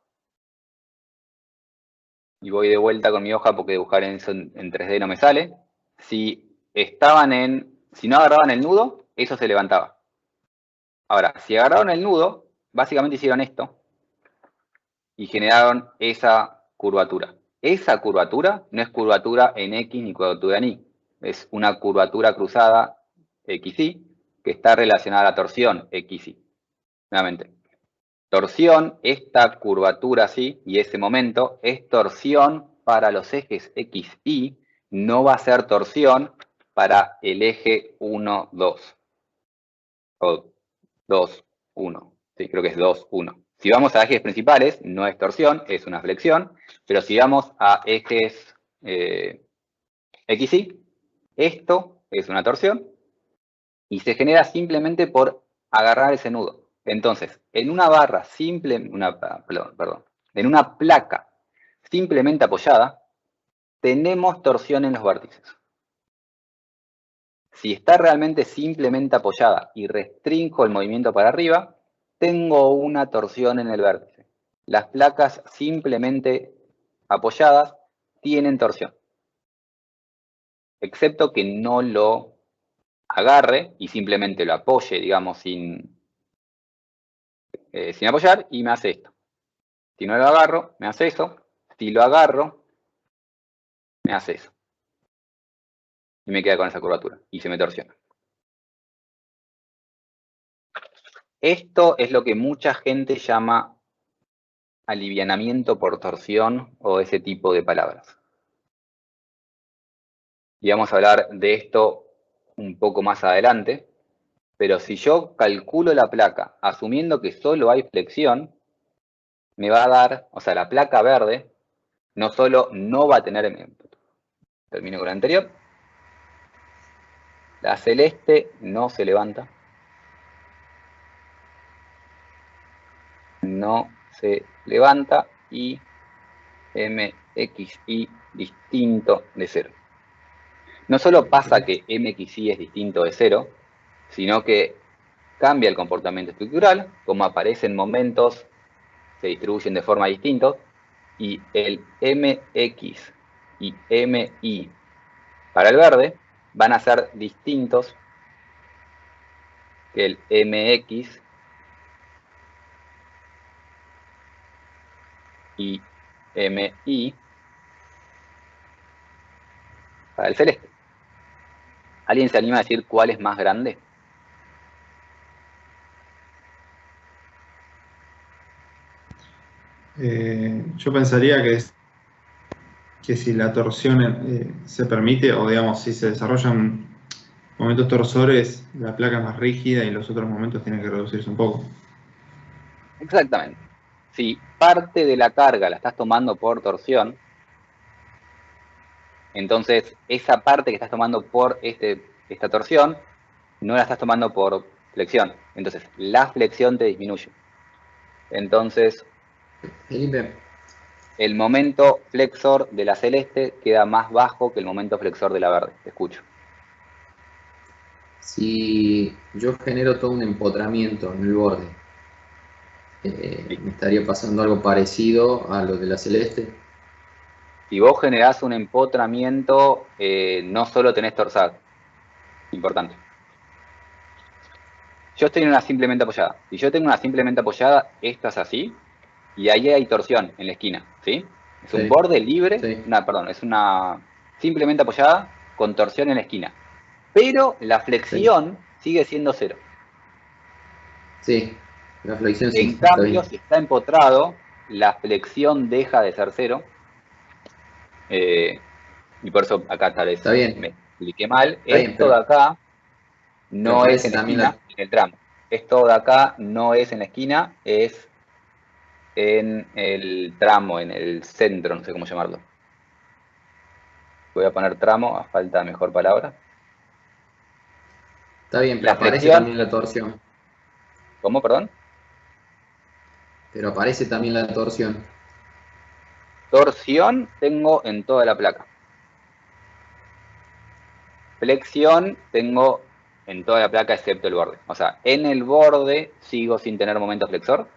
Y voy de vuelta con mi hoja porque dibujar eso en 3D no me sale. Si no agarraban el nudo, eso se levantaba. Ahora, si agarraron el nudo, básicamente hicieron esto y generaron esa curvatura. Esa curvatura no es curvatura en X ni curvatura en Y. Es una curvatura cruzada XY que está relacionada a la torsión XY. Nuevamente, torsión, esta curvatura así y ese momento es torsión para los ejes XY, no va a ser torsión para el eje 1, 2. O 2, 1. Sí, creo que es 2, 1. Si vamos a ejes principales, no es torsión, es una flexión. Pero si vamos a ejes XY, esto es una torsión y se genera simplemente por agarrar ese nudo. Entonces, en una barra simple, en una placa simplemente apoyada, tenemos torsión en los vértices. Si está realmente simplemente apoyada y restringo el movimiento para arriba, tengo una torsión en el vértice. Las placas simplemente apoyadas tienen torsión, excepto que no lo agarre y simplemente lo apoye, digamos, sin apoyar, y me hace esto. Si no lo agarro, me hace eso. Si lo agarro, me hace eso. Y me queda con esa curvatura y se me torsiona. Esto es lo que mucha gente llama alivianamiento por torsión o ese tipo de palabras. Y vamos a hablar de esto un poco más adelante, pero si yo calculo la placa asumiendo que solo hay flexión, me va a dar, o sea, la placa verde no solo no va a tener, termino con la anterior, la celeste no se levanta, no se levanta, y MXY distinto de 0. No solo pasa que MXY es distinto de 0, sino que cambia el comportamiento estructural, como aparecen momentos, se distribuyen de forma distinta, y el MX y MY para el verde van a ser distintos que el MX y MY para el celeste. ¿Alguien se anima a decir cuál es más grande? Yo pensaría que es que si la torsión se permite, o digamos, si se desarrollan momentos torsores, la placa es más rígida y los otros momentos tienen que reducirse un poco. Exactamente. Si parte de la carga la estás tomando por torsión, entonces esa parte que estás tomando por esta torsión, no la estás tomando por flexión. Entonces la flexión te disminuye. Entonces Felipe, el momento flexor de la celeste queda más bajo que el momento flexor de la verde. Te escucho. si yo genero todo un empotramiento en el borde, me estaría pasando algo parecido a lo de la celeste. Si vos generás un empotramiento, no solo tenés torsada. Importante. Yo estoy en una simplemente apoyada. Si yo tengo una simplemente apoyada, esta es así, y ahí hay torsión en la esquina, ¿sí? Es un Sí. borde libre, Sí. es una simplemente apoyada con torsión en la esquina. Pero la flexión sigue siendo 0. Sí, la flexión sí, En está cambio, bien. si está empotrado, la flexión deja de ser 0. Y por eso acá tal vez Está bien. me expliqué mal. Está bien, Esto de acá pero no es aparece en la también esquina, en el tramo. Esto de acá no es en la esquina, es en el tramo, en el centro, no sé cómo llamarlo. Voy a poner tramo, a falta de mejor palabra. Está bien, pero La aparece flexión, también la torsión. ¿cómo, perdón? Pero aparece también la torsión. Torsión tengo en toda la placa. Flexión tengo en toda la placa excepto el borde. O sea, en el borde sigo sin tener momento flexor.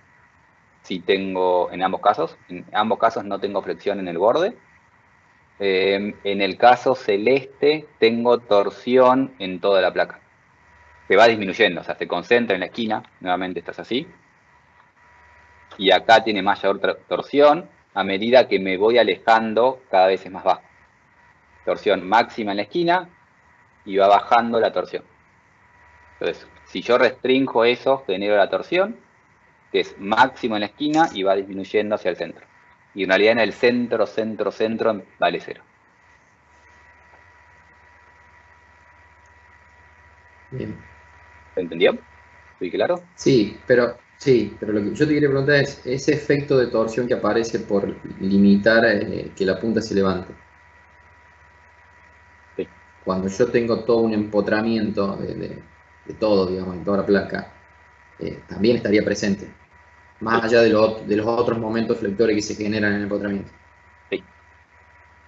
Si tengo en ambos casos no tengo flexión en el borde. En el caso celeste tengo torsión en toda la placa. Se va disminuyendo, o sea, se concentra en la esquina, nuevamente estás así. Y acá tiene mayor torsión a medida que me voy alejando, cada vez es más bajo. Torsión máxima en la esquina y va bajando la torsión. Entonces, si yo restringo eso, genero la torsión, que es máximo en la esquina y va disminuyendo hacia el centro. Y en realidad en el centro vale 0. Bien. ¿Se entendió? ¿Estoy claro? Sí, pero lo que yo te quería preguntar es ese efecto de torsión que aparece por limitar que la punta se levante. Sí. Cuando yo tengo todo un empotramiento de todo, digamos, en toda la placa, también estaría presente, más Sí. allá de los otros momentos flectores que se generan en el empotramiento. Sí.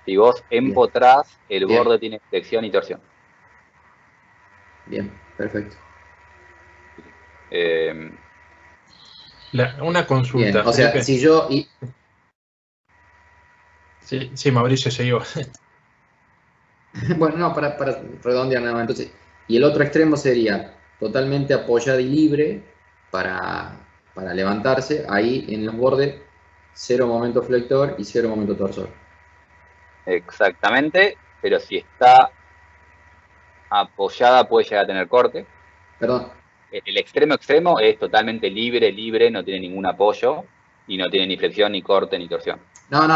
Si vos empotrás, el Bien, borde tiene flexión y torsión. bien, perfecto. Una consulta, Bien, o sea, Felipe. si yo... Sí, Mauricio, seguí. Bueno, no, para redondear nada más. Entonces, y el otro extremo sería totalmente apoyada y libre para levantarse. Ahí en los bordes, 0 momento flector y 0 momento torsor. Exactamente, pero si está apoyada puede llegar a tener corte. Perdón. El extremo es totalmente libre, no tiene ningún apoyo y no tiene ni flexión, ni corte, ni torsión. No.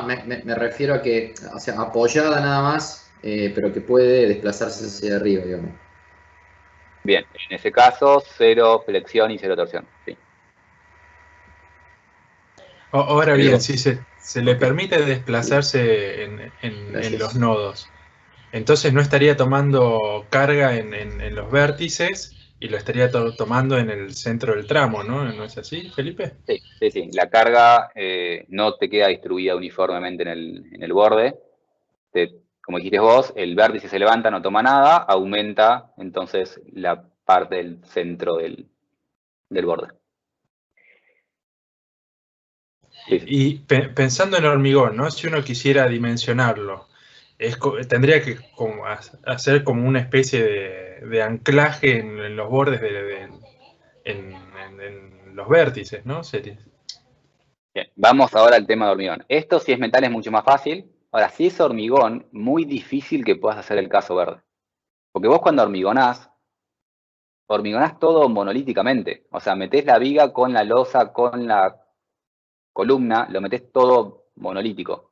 Me refiero a que, o sea, apoyada nada más, pero que puede desplazarse hacia arriba, digamos. Bien, en ese caso, 0 flexión y 0 torsión. Sí. Ahora El bien, go- si se le Ok, permite desplazarse en los gracias. nodos, entonces no estaría tomando carga en los vértices y lo estaría tomando en el centro del tramo, ¿no? ¿No es así, Felipe? Sí. La carga no te queda distribuida uniformemente en el borde. Como dijiste vos, el vértice se levanta, no toma nada, aumenta entonces la parte del centro del borde. Sí. Y pensando en hormigón, ¿no? Si uno quisiera dimensionarlo, tendría que hacer como una especie de anclaje en los bordes en los vértices, ¿no? Bien, vamos ahora al tema de hormigón. Esto si es metal es mucho más fácil. Ahora, si es hormigón, muy difícil que puedas hacer el caso verde. Porque vos cuando hormigonás todo monolíticamente. O sea, metés la viga con la losa, con la columna, lo metés todo monolítico.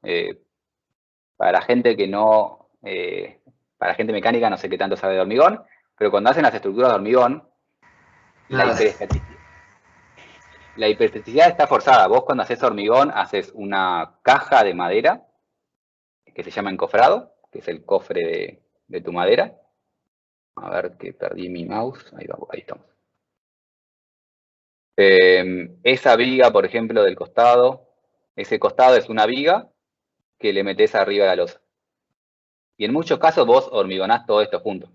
Para la gente que no, para la gente mecánica no sé qué tanto sabe de hormigón, pero cuando hacen las estructuras de hormigón, la hiperestaticidad está forzada. Vos cuando haces hormigón haces una caja de madera que se llama encofrado, que es el cofre de tu madera. A ver que perdí mi mouse. Ahí estamos. Esa viga, por ejemplo, del costado, ese costado es una viga que le metés arriba de la losa. Y en muchos casos vos hormigonás todo esto junto.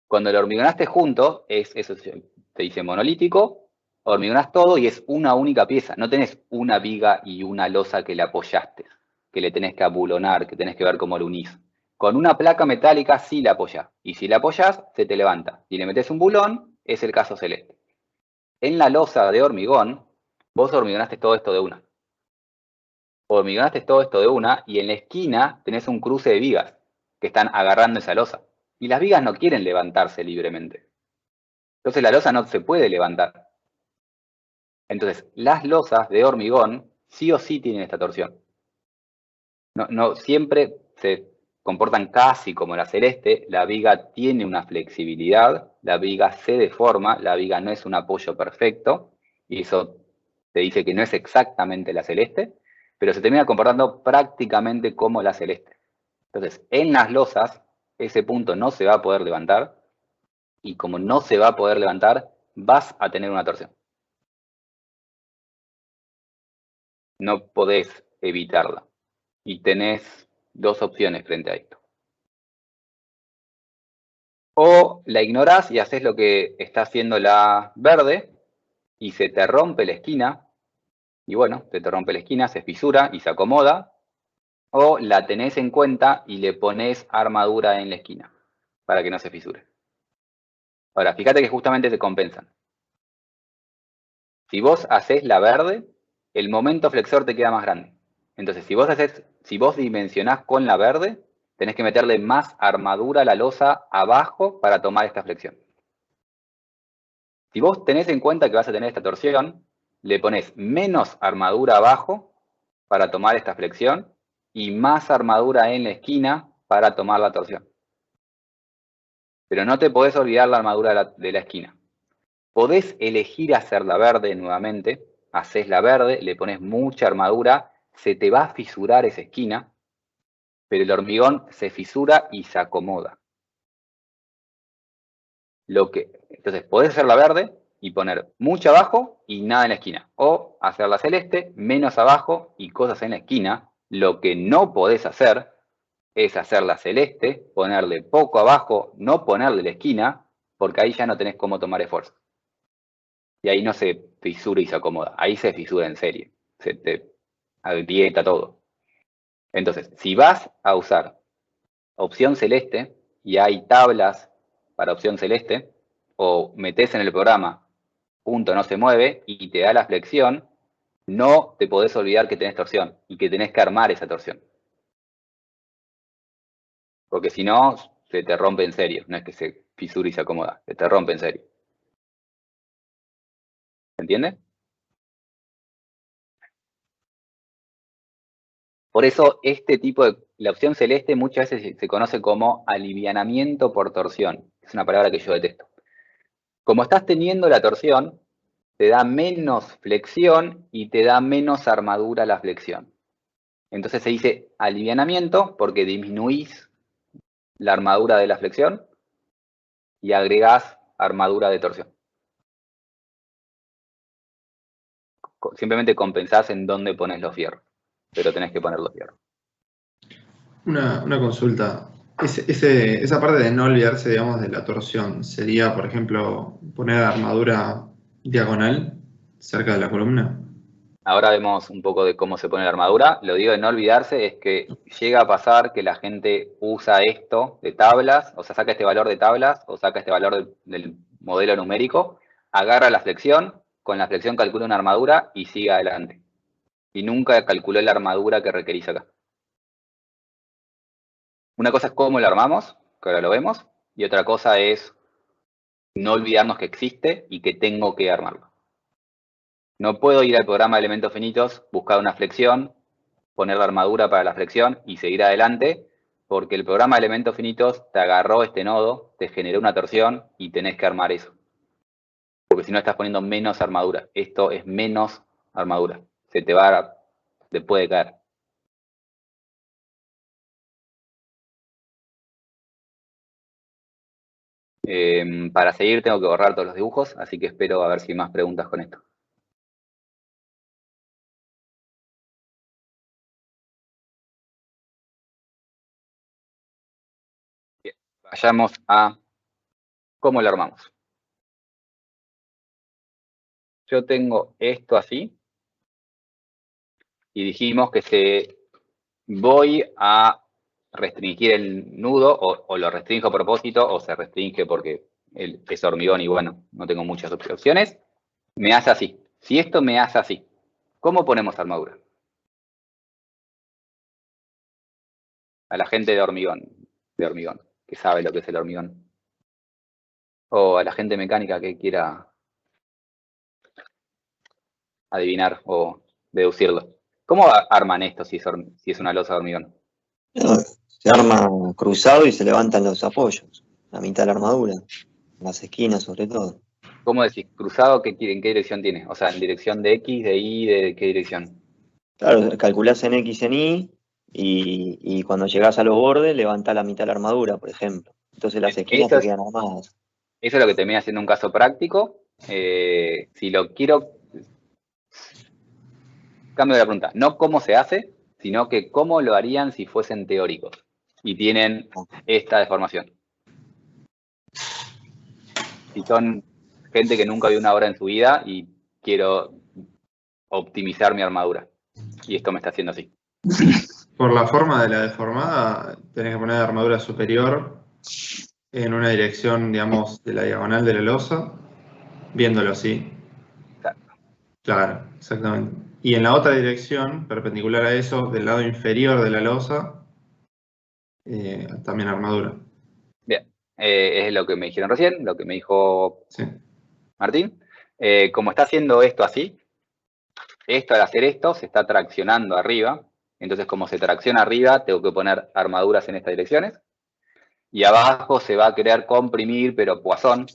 Cuando lo hormigonaste junto, eso te dice monolítico, hormigonás todo y es una única pieza. No tenés una viga y una losa que le apoyaste, que le tenés que abulonar, que tenés que ver cómo lo unís. Con una placa metálica sí la apoyás. Y si la apoyás, se te levanta. Y le metés un bulón, es el caso celeste. En la losa de hormigón, vos hormigonaste todo esto de una. Hormigonaste todo esto de una y en la esquina tenés un cruce de vigas que están agarrando esa losa. Y las vigas no quieren levantarse libremente. Entonces la losa no se puede levantar. Entonces las losas de hormigón sí o sí tienen esta torsión. No siempre se comportan casi como la celeste. La viga tiene una flexibilidad, la viga se deforma, la viga no es un apoyo perfecto. Y eso te dice que no es exactamente la celeste, pero se termina comportando prácticamente como la celeste. Entonces, en las losas, ese punto no se va a poder levantar, y como no se va a poder levantar, vas a tener una torsión. No podés evitarla. Y tenés dos opciones frente a esto. O la ignorás y haces lo que está haciendo la verde, y se te rompe la esquina, y bueno, se te rompe la esquina, se fisura y se acomoda, o la tenés en cuenta y le pones armadura en la esquina, para que no se fisure. Ahora, fíjate que justamente se compensan. Si vos haces la verde, el momento flexor te queda más grande. Entonces, si vos dimensionás con la verde, tenés que meterle más armadura a la losa abajo para tomar esta flexión. Si vos tenés en cuenta que vas a tener esta torsión, le pones menos armadura abajo para tomar esta flexión y más armadura en la esquina para tomar la torsión. Pero no te podés olvidar la armadura de la esquina. Podés elegir hacerla verde nuevamente, haces la verde, le pones mucha armadura, se te va a fisurar esa esquina, pero el hormigón se fisura y se acomoda. Entonces podés hacerla verde y poner mucha abajo y nada en la esquina. O hacerla celeste, menos abajo y cosas en la esquina. Lo que no podés hacer es hacerla celeste, ponerle poco abajo, no ponerle la esquina, porque ahí ya no tenés cómo tomar esfuerzo. Y ahí no se fisura y se acomoda, ahí se fisura en serio, se te agrieta todo. Entonces, si vas a usar opción celeste y hay tablas para opción celeste, o metes en el programa punto no se mueve y te da la flexión, no te podés olvidar que tenés torsión y que tenés que armar esa torsión. Porque si no, se te rompe en serio, no es que se fisura y se acomoda, se te rompe en serio. ¿Se entiende? Por eso este tipo la opción celeste muchas veces se conoce como alivianamiento por torsión. Es una palabra que yo detesto. Como estás teniendo la torsión, te da menos flexión y te da menos armadura la flexión. Entonces se dice alivianamiento porque disminuís la armadura de la flexión y agregás armadura de torsión. Simplemente compensás en dónde pones los fierros, pero tenés que poner los fierros. Una consulta. Esa parte de no olvidarse, digamos, de la torsión, ¿sería, por ejemplo, poner armadura diagonal cerca de la columna? Ahora vemos un poco de cómo se pone la armadura. Lo digo de no olvidarse es que llega a pasar que la gente usa esto de tablas, o sea, saca este valor de tablas, o saca este valor del modelo numérico, agarra la flexión, con la flexión calcula una armadura y sigue adelante. Y nunca calculó la armadura que requerís acá. Una cosa es cómo lo armamos, que ahora lo vemos, y otra cosa es no olvidarnos que existe y que tengo que armarlo. No puedo ir al programa de elementos finitos, buscar una flexión, poner la armadura para la flexión y seguir adelante, porque el programa de elementos finitos te agarró este nodo, te generó una torsión y tenés que armar eso. Porque si no estás poniendo menos armadura. Esto es menos armadura. Te puede caer. Para seguir tengo que borrar todos los dibujos, así que espero a ver si hay más preguntas con esto. Bien, vayamos a cómo lo armamos. Yo tengo esto así y dijimos que voy a restringir el nudo o lo restringo a propósito o se restringe porque es hormigón y bueno, no tengo muchas opciones. Me hace así. Si esto me hace así, ¿cómo ponemos armadura? A la gente de hormigón, que sabe lo que es el hormigón. O a la gente mecánica que quiera adivinar o deducirlo. ¿Cómo arman esto si es una losa de hormigón? Se arma cruzado y se levantan los apoyos, la mitad de la armadura, las esquinas sobre todo. ¿Cómo decís? ¿Cruzado en qué dirección tiene? O sea, ¿en dirección de X, de Y, de qué dirección? Claro, calculás en X, en Y, y cuando llegás a los bordes, levantás la mitad de la armadura, por ejemplo. Entonces las esquinas te quedan armadas. Eso es lo que termina siendo un caso práctico. Si lo quiero... Cambio de la pregunta. No cómo se hace, sino que cómo lo harían si fuesen teóricos y tienen esta deformación. Si son gente que nunca vio una obra en su vida y quiero optimizar mi armadura. Y esto me está haciendo así. Por la forma de la deformada, tenés que poner la armadura superior en una dirección, digamos, de la diagonal de la losa, viéndolo así. Claro, exactamente. Y en la otra dirección, perpendicular a eso, del lado inferior de la losa, también armadura. Bien, es lo que me dijeron recién, lo que me dijo Martín. Como está haciendo esto así, esto al hacer esto se está traccionando arriba. Entonces, como se tracciona arriba, tengo que poner armaduras en estas direcciones. Y abajo se va a querer comprimir, pero Poisson.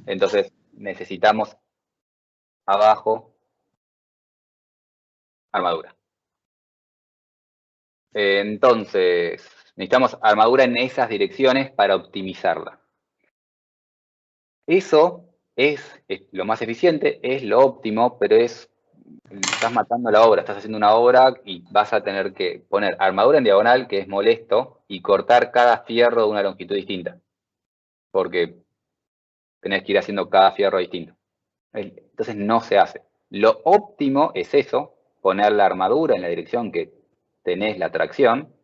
Entonces, necesitamos abajo armadura. Entonces, necesitamos armadura en esas direcciones para optimizarla. Eso es lo más eficiente, es lo óptimo, pero estás matando la obra, estás haciendo una obra y vas a tener que poner armadura en diagonal, que es molesto, y cortar cada fierro de una longitud distinta. Porque tenés que ir haciendo cada fierro distinto. Entonces no se hace. Lo óptimo es eso, poner la armadura en la dirección que tenés la tracción.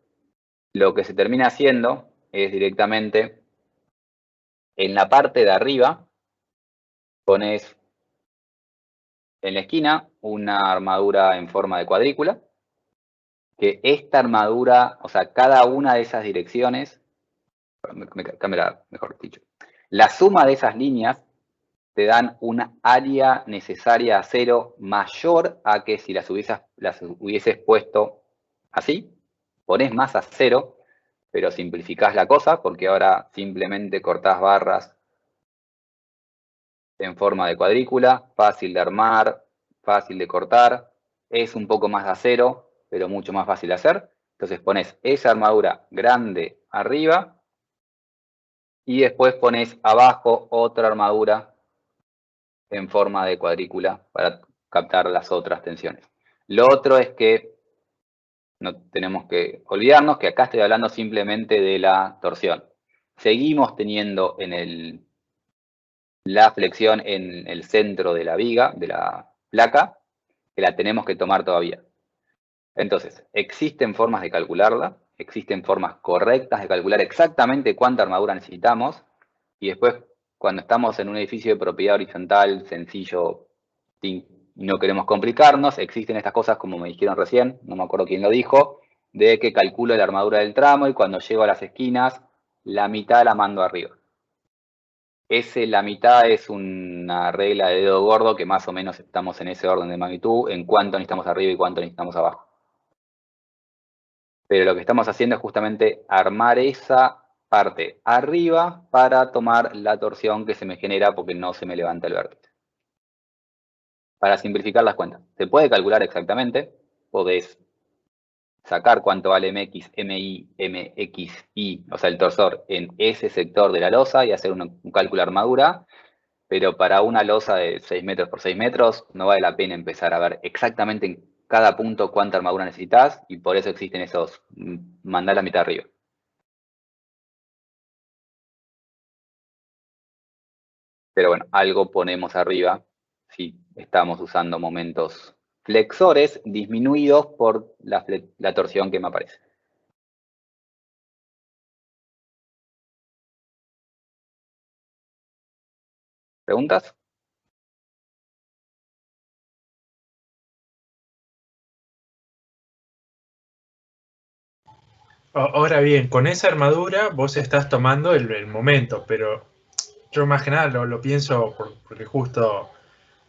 Lo que se termina haciendo es directamente en la parte de arriba, pones en la esquina una armadura en forma de cuadrícula, que esta armadura, o sea, cada una de esas direcciones, mejor dicho, la suma de esas líneas te dan una área necesaria a cero mayor a que si las hubieses puesto así, pones más a cero, pero simplificás la cosa porque ahora simplemente cortás barras en forma de cuadrícula, fácil de armar, fácil de cortar, es un poco más de acero, pero mucho más fácil de hacer. Entonces pones esa armadura grande arriba y después pones abajo otra armadura en forma de cuadrícula para captar las otras tensiones. Lo otro es que no tenemos que olvidarnos que acá estoy hablando simplemente de la torsión. Seguimos teniendo la flexión en el centro de la viga, de la placa, que la tenemos que tomar todavía. Entonces, existen formas de calcularla, existen formas correctas de calcular exactamente cuánta armadura necesitamos, y después, cuando estamos en un edificio de propiedad horizontal, sencillo, y no queremos complicarnos, existen estas cosas como me dijeron recién, no me acuerdo quién lo dijo, de que calculo la armadura del tramo y cuando llego a las esquinas, la mitad la mando arriba. La mitad es una regla de dedo gordo que más o menos estamos en ese orden de magnitud en cuánto necesitamos arriba y cuánto necesitamos abajo. Pero lo que estamos haciendo es justamente armar esa parte arriba para tomar la torsión que se me genera porque no se me levanta el vértice. Para simplificar las cuentas, se puede calcular exactamente, podés sacar cuánto vale MX, MI, MXI, o sea, el torsor en ese sector de la losa y hacer un cálculo de armadura, pero para una losa de 6 metros por 6 metros no vale la pena empezar a ver exactamente en cada punto cuánta armadura necesitas y por eso existen esos, mandar la mitad arriba. Pero bueno, algo ponemos arriba si estamos usando momentos flexores disminuidos por la torsión que me aparece. ¿Preguntas? Ahora bien, con esa armadura vos estás tomando el momento, pero yo más que nada lo pienso porque justo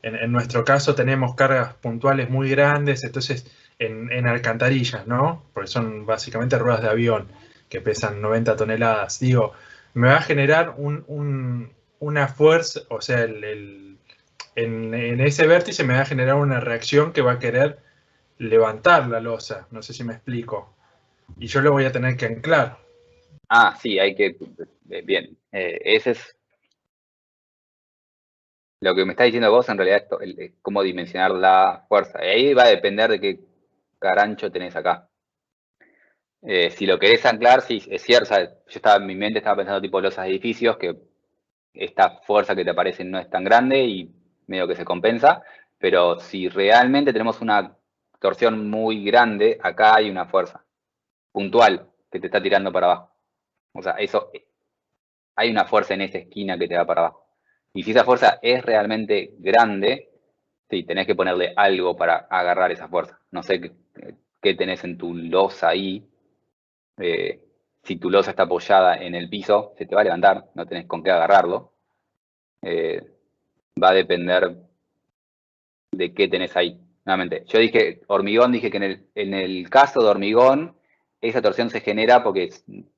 en nuestro caso tenemos cargas puntuales muy grandes, entonces en alcantarillas, ¿no? Porque son básicamente ruedas de avión que pesan 90 toneladas. Digo, me va a generar una fuerza, o sea, en ese vértice me va a generar una reacción que va a querer levantar la losa, no sé si me explico. Y yo lo voy a tener que anclar. Ah, sí, hay que... Bien, ese es... Lo que me está diciendo vos en realidad es cómo dimensionar la fuerza. Y ahí va a depender de qué carancho tenés acá. Si lo querés anclar, sí, es cierto. En mi mente estaba pensando tipo losas de edificios, que esta fuerza que te aparece no es tan grande y medio que se compensa. Pero si realmente tenemos una torsión muy grande, acá hay una fuerza puntual que te está tirando para abajo. O sea, hay una fuerza en esa esquina que te va para abajo. Y si esa fuerza es realmente grande, sí, tenés que ponerle algo para agarrar esa fuerza. No sé qué tenés en tu losa ahí. Si tu losa está apoyada en el piso, se te va a levantar, no tenés con qué agarrarlo. Va a depender de qué tenés ahí. Nuevamente, yo dije hormigón, dije que en el caso de hormigón, esa torsión se genera porque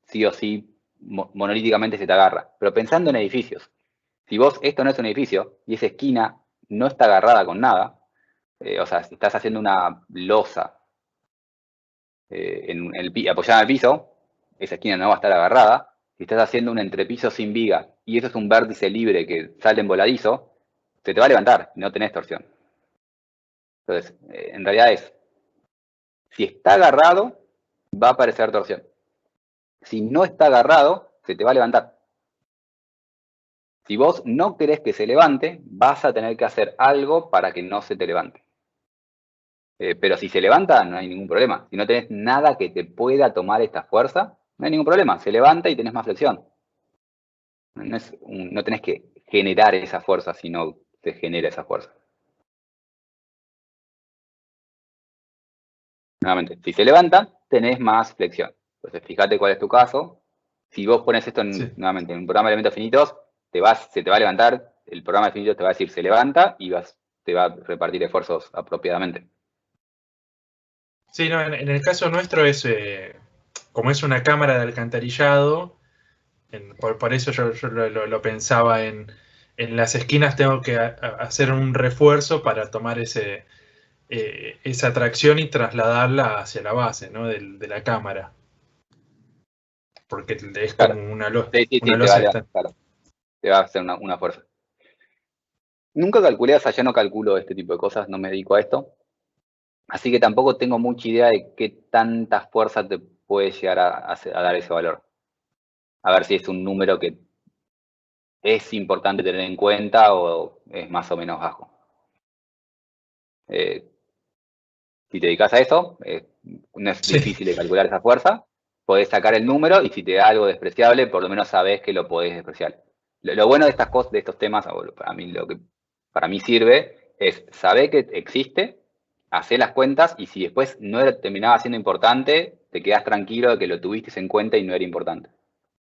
sí o sí monolíticamente se te agarra. Pero pensando en edificios, si vos, esto no es un edificio y esa esquina no está agarrada con nada, o sea, si estás haciendo una losa apoyada en el piso, esa esquina no va a estar agarrada. Si estás haciendo un entrepiso sin viga y eso es un vértice libre que sale en voladizo, se te va a levantar, no tenés torsión. Entonces, en realidad si está agarrado, va a aparecer torsión. Si no está agarrado, se te va a levantar. Si vos no querés que se levante, vas a tener que hacer algo para que no se te levante. Pero si se levanta, no hay ningún problema. Si no tenés nada que te pueda tomar esta fuerza, no hay ningún problema. Se levanta y tenés más flexión. No tenés que generar esa fuerza, sino se genera esa fuerza. Nuevamente, si se levanta, tenés más flexión. Entonces, fíjate cuál es tu caso. Si vos pones esto nuevamente en un programa de elementos finitos, se te va a levantar, el programa de finitos te va a decir se levanta y te va a repartir esfuerzos apropiadamente. Sí, no, en el caso nuestro es, como es una cámara de alcantarillado, por eso yo lo pensaba en las esquinas tengo que hacer un refuerzo para tomar esa tracción y trasladarla hacia la base, ¿no? de la cámara. Porque es claro, como una losa. Sí, te va a hacer una fuerza. Nunca calculé, o sea, yo no calculo este tipo de cosas, no me dedico a esto. Así que tampoco tengo mucha idea de qué tanta fuerza te puede llegar a dar ese valor. A ver si es un número que es importante tener en cuenta o es más o menos bajo. Si te dedicas a eso, no es difícil de calcular esa fuerza, podés sacar el número y si te da algo despreciable, por lo menos sabés que lo podés despreciar. Lo bueno de estas cosas, de estos temas, para mí lo que para mí sirve es saber que existe, hacer las cuentas y si después no terminaba siendo importante, te quedás tranquilo de que lo tuviste en cuenta y no era importante.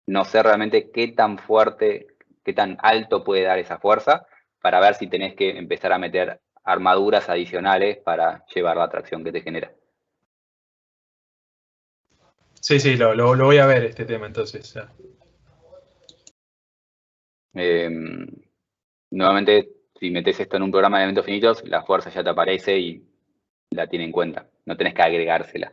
No sé realmente qué tan fuerte, qué tan alto puede dar esa fuerza para ver si tenés que empezar a meter armaduras adicionales para llevar la tracción que te genera. Sí, lo voy a ver este tema entonces. Ya. Nuevamente, si metes esto en un programa de elementos finitos, la fuerza ya te aparece y la tiene en cuenta. No tenés que agregársela.